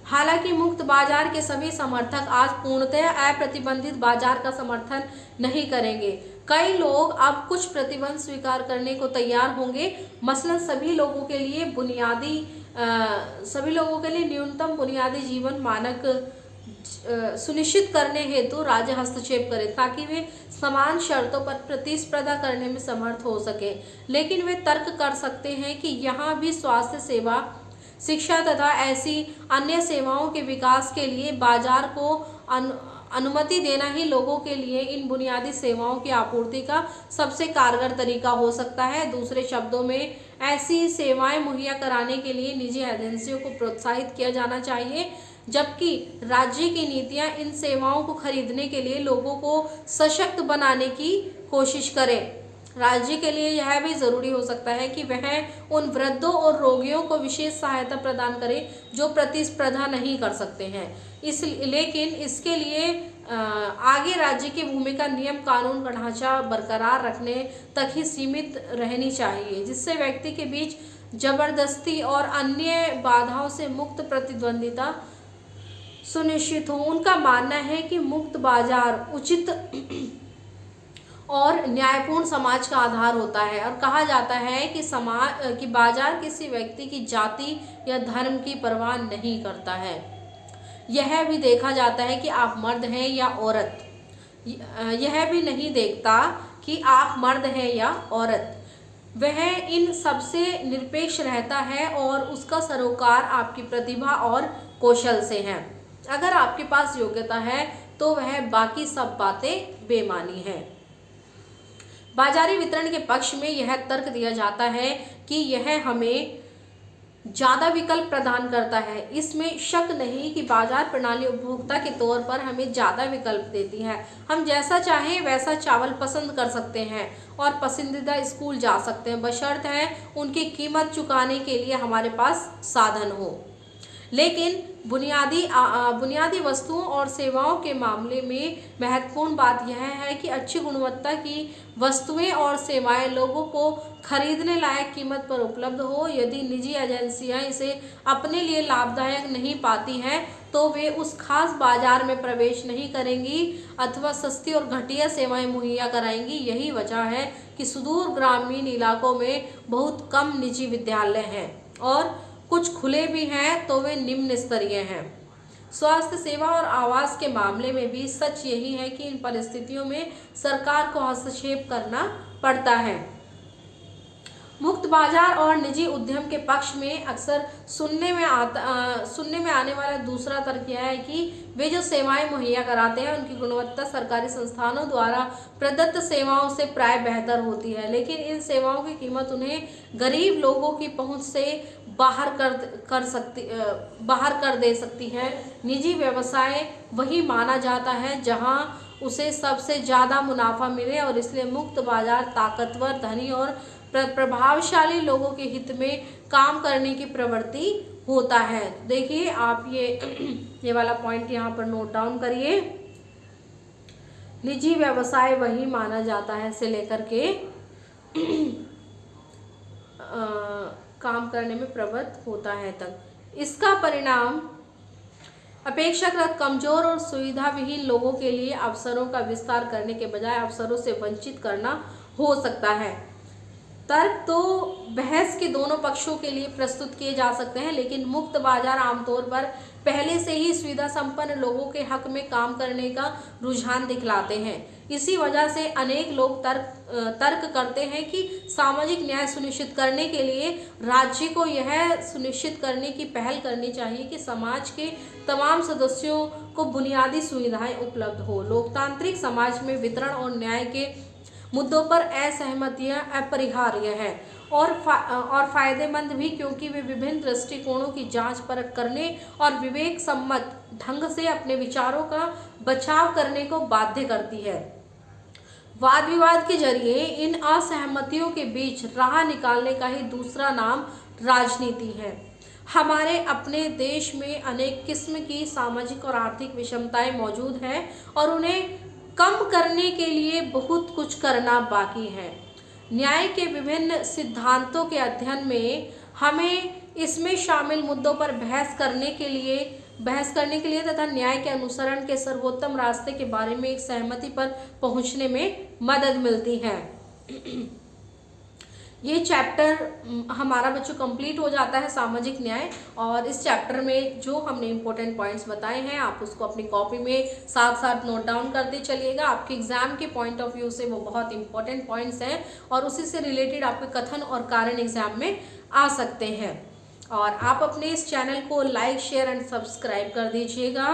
हालांकि मुक्त बाजार के सभी समर्थक आज पूर्णतः अप्रतिबंधित बाजार का समर्थन नहीं करेंगे। कई लोग अब कुछ प्रतिबंध स्वीकार करने को तैयार होंगे। मसलन सभी लोगों के लिए न्यूनतम बुनियादी जीवन मानक सुनिश्चित करने हेतु राज्य हस्तक्षेप करे, ताकि वे समान शर्तों पर प्रतिस्पर्धा करने में समर्थ हो सके। लेकिन वे तर्क कर सकते हैं कि यहाँ भी स्वास्थ्य सेवा, शिक्षा तथा ऐसी अन्य सेवाओं के विकास के लिए बाजार को अनुमति देना ही लोगों के लिए इन बुनियादी सेवाओं की आपूर्ति का सबसे कारगर तरीका हो सकता है। दूसरे शब्दों में, ऐसी सेवाएं मुहैया कराने के लिए निजी एजेंसियों को प्रोत्साहित किया जाना चाहिए, जबकि राज्य की नीतियां इन सेवाओं को खरीदने के लिए लोगों को सशक्त बनाने की कोशिश करें। राज्य के लिए यह भी जरूरी हो सकता है कि वह उन वृद्धों और रोगियों को विशेष सहायता प्रदान करे जो प्रतिस्पर्धा नहीं कर सकते हैं। लेकिन इसके लिए आगे राज्य की भूमिका नियम कानून का ढांचा बरकरार रखने तक ही सीमित रहनी चाहिए, जिससे व्यक्ति के बीच जबरदस्ती और अन्य बाधाओं से मुक्त प्रतिद्वंदिता सुनिश्चित हो। उनका मानना है कि मुक्त बाजार उचित और न्यायपूर्ण समाज का आधार होता है, और कहा जाता है कि बाजार किसी व्यक्ति की जाति या धर्म की परवाह नहीं करता है। यह भी देखा जाता है कि आप मर्द हैं या औरत, यह भी नहीं देखता कि आप मर्द हैं या औरत। वह इन सबसे निरपेक्ष रहता है और उसका सरोकार आपकी प्रतिभा और कौशल से है। अगर आपके पास योग्यता है तो वह बाकी सब बातें बेमानी है। बाजारी वितरण के पक्ष में यह तर्क दिया जाता है कि यह हमें ज़्यादा विकल्प प्रदान करता है। इसमें शक नहीं कि बाजार प्रणाली उपभोक्ता के तौर पर हमें ज़्यादा विकल्प देती है। हम जैसा चाहें वैसा चावल पसंद कर सकते हैं और पसंदीदा स्कूल जा सकते हैं, बशर्ते उनकी कीमत चुकाने के लिए हमारे पास साधन हो। लेकिन बुनियादी वस्तुओं और सेवाओं के मामले में महत्वपूर्ण बात यह है कि अच्छी गुणवत्ता की वस्तुएं और सेवाएं लोगों को खरीदने लायक कीमत पर उपलब्ध हो। यदि निजी एजेंसियां इसे अपने लिए लाभदायक नहीं पाती हैं तो वे उस खास बाजार में प्रवेश नहीं करेंगी अथवा सस्ती और घटिया सेवाएं मुहैया कराएंगी। यही वजह है कि सुदूर ग्रामीण इलाकों में बहुत कम निजी विद्यालय हैं और कुछ खुले भी हैं तो वे निम्न स्तरीय हैं। स्वास्थ्य सेवा और आवास के मामले में भी सच यही है कि इन परिस्थितियों में सरकार को हस्तक्षेप करना पड़ता है। मुक्त बाजार और निजी उद्यम के पक्ष में अक्सर सुनने में आने वाला दूसरा तर्क यह है कि वे जो सेवाएं मुहैया कराते हैं उनकी गुणवत्ता सरकारी संस्थानों द्वारा प्रदत्त सेवाओं से प्राय बेहतर होती है, लेकिन इन सेवाओं की कीमत उन्हें गरीब लोगों की पहुंच से बाहर कर दे सकती है। निजी व्यवसाय वही माना जाता है जहां उसे सबसे ज़्यादा मुनाफा मिले और इसलिए मुक्त बाजार ताकतवर, धनी और प्रभावशाली लोगों के हित में काम करने की प्रवृत्ति होता है। देखिए आप ये वाला पॉइंट यहाँ पर नोट डाउन करिए। निजी व्यवसाय वही माना जाता है से लेकर के काम करने में प्रवृत्त होता है तक। इसका परिणाम अपेक्षाकृत कमजोर और सुविधा विहीन लोगों के लिए अवसरों का विस्तार करने के बजाय अवसरों से वंचित करना हो सकता है। तर्क तो बहस के दोनों पक्षों के लिए प्रस्तुत किए जा सकते हैं, लेकिन मुक्त बाजार आमतौर पर पहले से ही सुविधा संपन्न लोगों के हक में काम करने का रुझान दिखलाते हैं। इसी वजह से अनेक लोग तर्क करते हैं कि सामाजिक न्याय सुनिश्चित करने के लिए राज्य को यह सुनिश्चित करने की पहल करनी चाहिए कि समाज के तमाम सदस्यों को बुनियादी सुविधाएं उपलब्ध हो। लोकतांत्रिक समाज में वितरण और न्याय के मुद्दों पर असहमतियां अपरिहार्य है और फायदेमंद भी, क्योंकि वे विभिन्न दृष्टिकोणों की जांच परख करने और विवेक सम्मत ढंग से अपने विचारों का बचाव करने को बाध्य करती है। वाद विवाद के जरिए इन असहमतियों के बीच राह निकालने का ही दूसरा नाम राजनीति है। हमारे अपने देश में अनेक किस्म की सामाजिक और आर्थिक विषमताएं मौजूद हैं और उन्हें कम करने के लिए बहुत कुछ करना बाकी है। न्याय के विभिन्न सिद्धांतों के अध्ययन में हमें इसमें शामिल मुद्दों पर बहस करने के लिए तथा न्याय के अनुसरण के सर्वोत्तम रास्ते के बारे में एक सहमति पर पहुंचने में मदद मिलती है। ये चैप्टर हमारा बच्चों कंप्लीट हो जाता है सामाजिक न्याय। और इस चैप्टर में जो हमने इम्पोर्टेंट पॉइंट्स बताए हैं आप उसको अपनी कॉपी में साथ साथ नोट डाउन करते चलिएगा। आपके एग्जाम के पॉइंट ऑफ व्यू से वो बहुत इंपॉर्टेंट पॉइंट्स हैं और उसी से रिलेटेड आपके कथन और कारण एग्जाम में आ सकते हैं। और आप अपने इस चैनल को लाइक शेयर एंड सब्सक्राइब कर दीजिएगा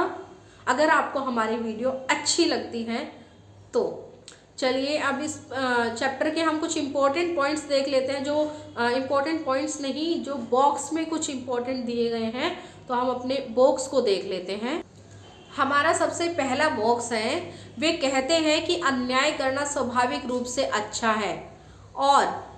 अगर आपको हमारी वीडियो अच्छी लगती है तो। चलिए अब इस चैप्टर के हम कुछ इम्पोर्टेंट पॉइंट्स देख लेते हैं। जो इम्पोर्टेंट पॉइंट्स नहीं, जो बॉक्स में कुछ इम्पोर्टेंट दिए गए हैं तो हम अपने बॉक्स को देख लेते हैं। हमारा सबसे पहला बॉक्स है, वे कहते हैं कि अन्याय करना स्वाभाविक रूप से अच्छा है और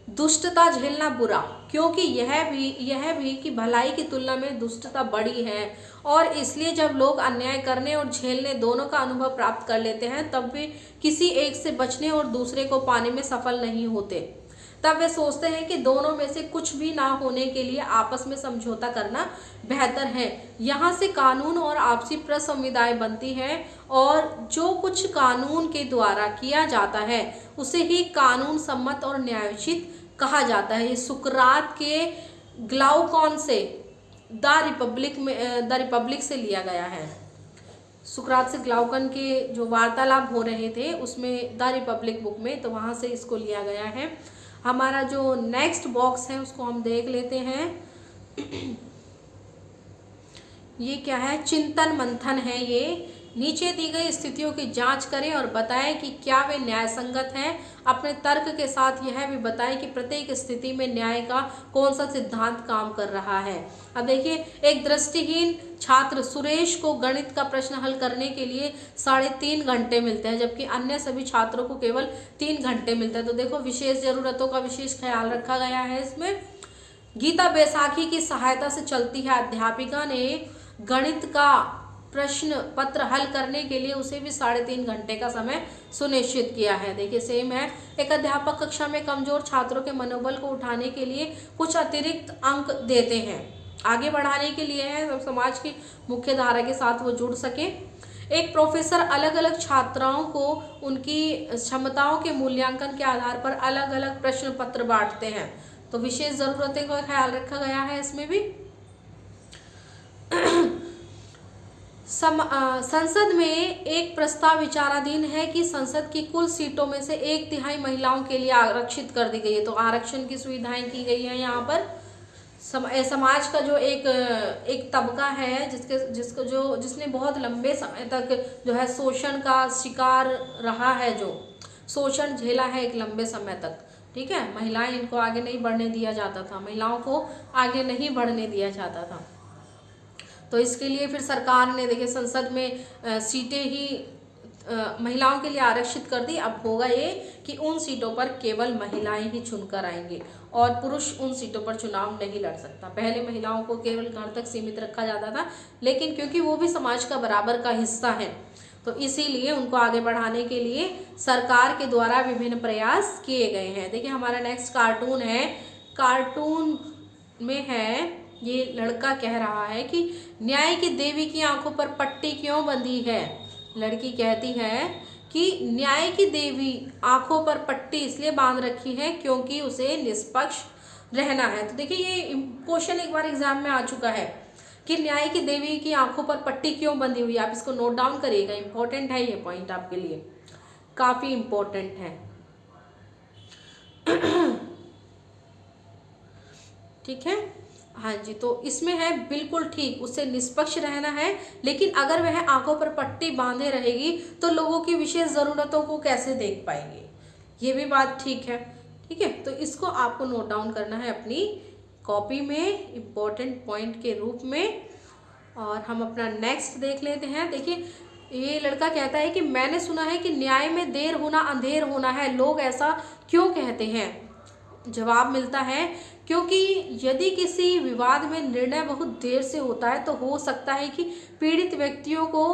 दुष्टता झेलना बुरा, क्योंकि यह भी कि भलाई की तुलना में दुष्टता बड़ी है और इसलिए जब लोग अन्याय करने और झेलने दोनों का अनुभव प्राप्त कर लेते हैं तब वे किसी एक से बचने और दूसरे को पाने में सफल नहीं होते। तब वे सोचते हैं कि दोनों में से कुछ भी ना होने के लिए आपस में समझौता करना बेहतर है। यहाँ से कानून और आपसी प्रसंविदाएँ बनती है और जो कुछ कानून के द्वारा किया जाता है उसे ही कानून सम्मत और न्यायोचित कहा जाता है। ये सुकरात के ग्लाउकॉन से द रिपब्लिक से लिया गया है। सुकरात से ग्लाउकन के जो वार्तालाप हो रहे थे उसमें द रिपब्लिक बुक में, तो वहाँ से इसको लिया गया है। हमारा जो नेक्स्ट बॉक्स है उसको हम देख लेते हैं। ये क्या है, चिंतन मंथन है। ये नीचे दी गई स्थितियों की जांच करें और बताएं कि क्या वे न्याय संगत हैं। अपने तर्क के साथ यह भी बताएं कि प्रत्येक स्थिति में न्याय का कौन सा सिद्धांत काम कर रहा है। अब देखिए, एक दृष्टिहीन छात्र सुरेश को गणित का प्रश्न हल करने के लिए 3.5 घंटे मिलते हैं, जबकि अन्य सभी छात्रों को केवल 3 घंटे मिलते हैं। तो देखो, विशेष जरूरतों का विशेष ख्याल रखा गया है इसमें। गीता बैसाखी की सहायता से चलती है। अध्यापिका ने गणित का प्रश्न पत्र हल करने के लिए उसे भी 3.5 घंटे का समय सुनिश्चित किया है। देखिए, सेम है। एक अध्यापक कक्षा में कमजोर छात्रों के मनोबल को उठाने के लिए कुछ अतिरिक्त अंक देते हैं, आगे बढ़ाने के लिए है, सब समाज की मुख्य धारा के साथ वो जुड़ सके। एक प्रोफेसर अलग अलग छात्राओं को उनकी क्षमताओं के मूल्यांकन के आधार पर अलग अलग प्रश्न पत्र बांटते हैं, तो विशेष जरूरतें का ख्याल रखा गया है इसमें भी। संसद में एक प्रस्ताव विचाराधीन है कि संसद की कुल सीटों में से 1/3 महिलाओं के लिए आरक्षित कर दी गई है। तो आरक्षण की सुविधाएं की गई है यहाँ पर। समाज का जो एक तबका है जिसने बहुत लंबे समय तक जो है शोषण का शिकार रहा है, जो शोषण झेला है एक लंबे समय तक, ठीक है। महिलाएं, इनको आगे नहीं बढ़ने दिया जाता था, महिलाओं को आगे नहीं बढ़ने दिया जाता था। तो इसके लिए फिर सरकार ने देखिए संसद में सीटें ही महिलाओं के लिए आरक्षित कर दी। अब होगा ये कि उन सीटों पर केवल महिलाएं ही चुनकर आएंगे और पुरुष उन सीटों पर चुनाव नहीं लड़ सकता। पहले महिलाओं को केवल घर तक सीमित रखा जाता था, लेकिन क्योंकि वो भी समाज का बराबर का हिस्सा है तो इसीलिए उनको आगे बढ़ाने के लिए सरकार के द्वारा विभिन्न प्रयास किए गए हैं। देखिए, हमारा नेक्स्ट कार्टून है। कार्टून में है, ये लड़का कह रहा है कि न्याय की देवी की आंखों पर पट्टी क्यों बंधी है। लड़की कहती है कि न्याय की देवी आंखों पर पट्टी इसलिए बांध रखी है क्योंकि उसे निष्पक्ष रहना है। तो देखिए, ये क्वेश्चन एक बार एग्जाम में आ चुका है कि न्याय की देवी की आंखों पर पट्टी क्यों बंधी हुई है। आप इसको नोट डाउन करिएगा, इंपॉर्टेंट है ये पॉइंट, आपके लिए काफी इंपॉर्टेंट है। ठीक है, हाँ जी। तो इसमें है बिल्कुल ठीक, उससे निष्पक्ष रहना है, लेकिन अगर वह आंखों पर पट्टी बांधे रहेगी तो लोगों की विशेष ज़रूरतों को कैसे देख पाएंगे, ये भी बात ठीक है। ठीक है, तो इसको आपको नोट डाउन करना है अपनी कॉपी में इम्पोर्टेंट पॉइंट के रूप में। और हम अपना नेक्स्ट देख लेते हैं। देखिए, ये लड़का कहता है कि मैंने सुना है कि न्याय में देर होना अंधेर होना है, लोग ऐसा क्यों कहते हैं? जवाब मिलता है क्योंकि यदि किसी विवाद में निर्णय बहुत देर से होता है तो हो सकता है कि पीड़ित व्यक्तियों को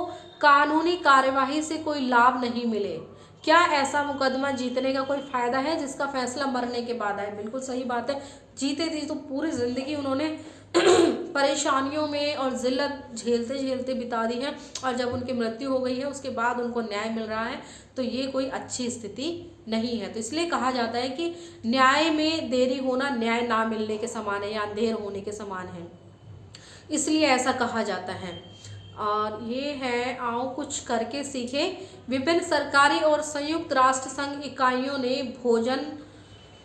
कानूनी कार्यवाही से कोई लाभ नहीं मिले। क्या ऐसा मुकदमा जीतने का कोई फायदा है जिसका फैसला मरने के बाद आए? बिल्कुल सही बात है। जीते थी तो पूरी जिंदगी उन्होंने परेशानियों में और जिल्लत झेलते झेलते बिता दी है, और जब उनकी मृत्यु हो गई है उसके बाद उनको न्याय मिल रहा है, तो ये कोई अच्छी स्थिति नहीं है। तो इसलिए कहा जाता है कि न्याय में देरी होना न्याय ना मिलने के समान है या अंधेर होने के समान है, इसलिए ऐसा कहा जाता है। और ये है आओ कुछ करके सीखे। विभिन्न सरकारी और संयुक्त राष्ट्र संघ इकाइयों ने भोजन,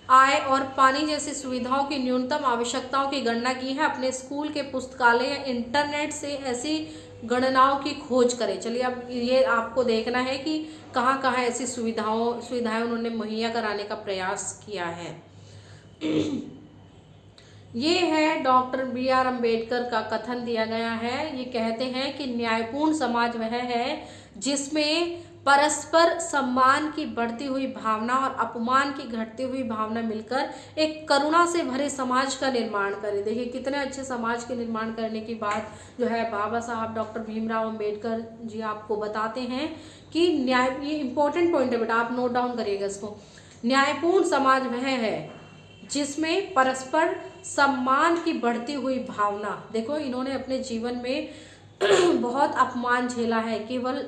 आय और पानी जैसी सुविधाओं की न्यूनतम आवश्यकताओं की गणना की है। अपने स्कूल के पुस्तकालय या इंटरनेट से ऐसी गणनाओं की खोज करें। चलिए अब ये आपको देखना है कि कहाँ कहाँ ऐसी सुविधाएं उन्होंने मुहैया कराने का प्रयास किया है। ये है डॉक्टर BR अम्बेडकर का कथन दिया गया है। ये कहते हैं कि न्यायपूर्ण समाज वह है जिसमें परस्पर सम्मान की बढ़ती हुई भावना और अपमान की घटती हुई भावना मिलकर एक करुणा से भरे समाज का निर्माण करे। देखिए कितने अच्छे समाज के निर्माण करने की बात जो है बाबा साहब डॉक्टर भीमराव अम्बेडकर जी आपको बताते हैं कि न्याय, ये इंपॉर्टेंट पॉइंट है बेटा, आप नोट डाउन करिएगा इसको। न्यायपूर्ण समाज वह है जिसमें परस्पर सम्मान की बढ़ती हुई भावना, देखो इन्होंने अपने जीवन में बहुत अपमान झेला है, केवल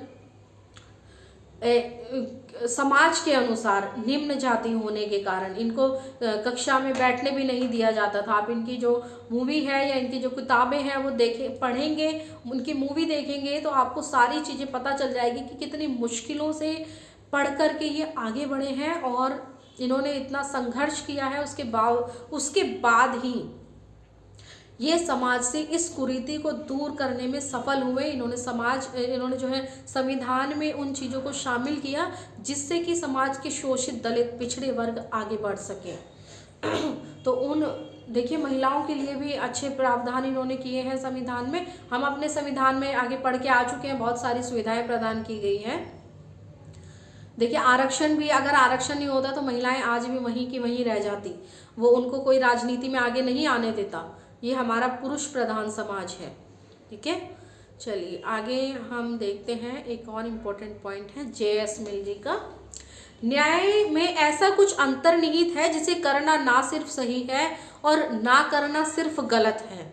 समाज के अनुसार निम्न जाति होने के कारण इनको कक्षा में बैठने भी नहीं दिया जाता था। आप इनकी जो मूवी है या इनकी जो किताबें हैं वो पढ़ेंगे, उनकी मूवी देखेंगे तो आपको सारी चीज़ें पता चल जाएगी कि कितनी मुश्किलों से पढ़ कर के ये आगे बढ़े हैं और इन्होंने इतना संघर्ष किया है। उसके बाद ही ये समाज से इस कुरीति को दूर करने में सफल हुए। इन्होंने जो है संविधान में उन चीज़ों को शामिल किया जिससे कि समाज के शोषित दलित पिछड़े वर्ग आगे बढ़ सके। तो देखिए महिलाओं के लिए भी अच्छे प्रावधान इन्होंने किए हैं संविधान में। हम अपने संविधान में आगे पढ़ के आ चुके हैं, बहुत सारी सुविधाएं प्रदान की गई हैं। देखिए आरक्षण भी, अगर आरक्षण नहीं होता तो महिलाएं आज भी वहीं की वहीं रह जाती, वो उनको कोई राजनीति में आगे नहीं आने देता। ये हमारा पुरुष प्रधान समाज है। ठीक है, चलिए आगे हम देखते हैं। एक और इम्पोर्टेंट पॉइंट है JS मिल जी का, न्याय में ऐसा कुछ अंतर्निहित है जिसे करना ना सिर्फ सही है और ना करना सिर्फ गलत है,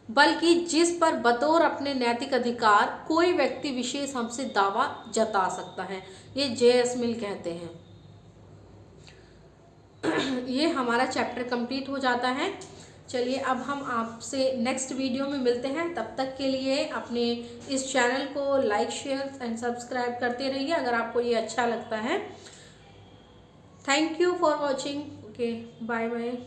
बल्कि जिस पर बतौर अपने नैतिक अधिकार कोई व्यक्ति विशेष हमसे दावा जता सकता है। ये JS मिल कहते हैं। ये हमारा चैप्टर कंप्लीट हो जाता है। चलिए अब हम आपसे नेक्स्ट वीडियो में मिलते हैं। तब तक के लिए अपने इस चैनल को लाइक, शेयर एंड सब्सक्राइब करते रहिए अगर आपको ये अच्छा लगता है। Thank you for watching. Okay, bye bye.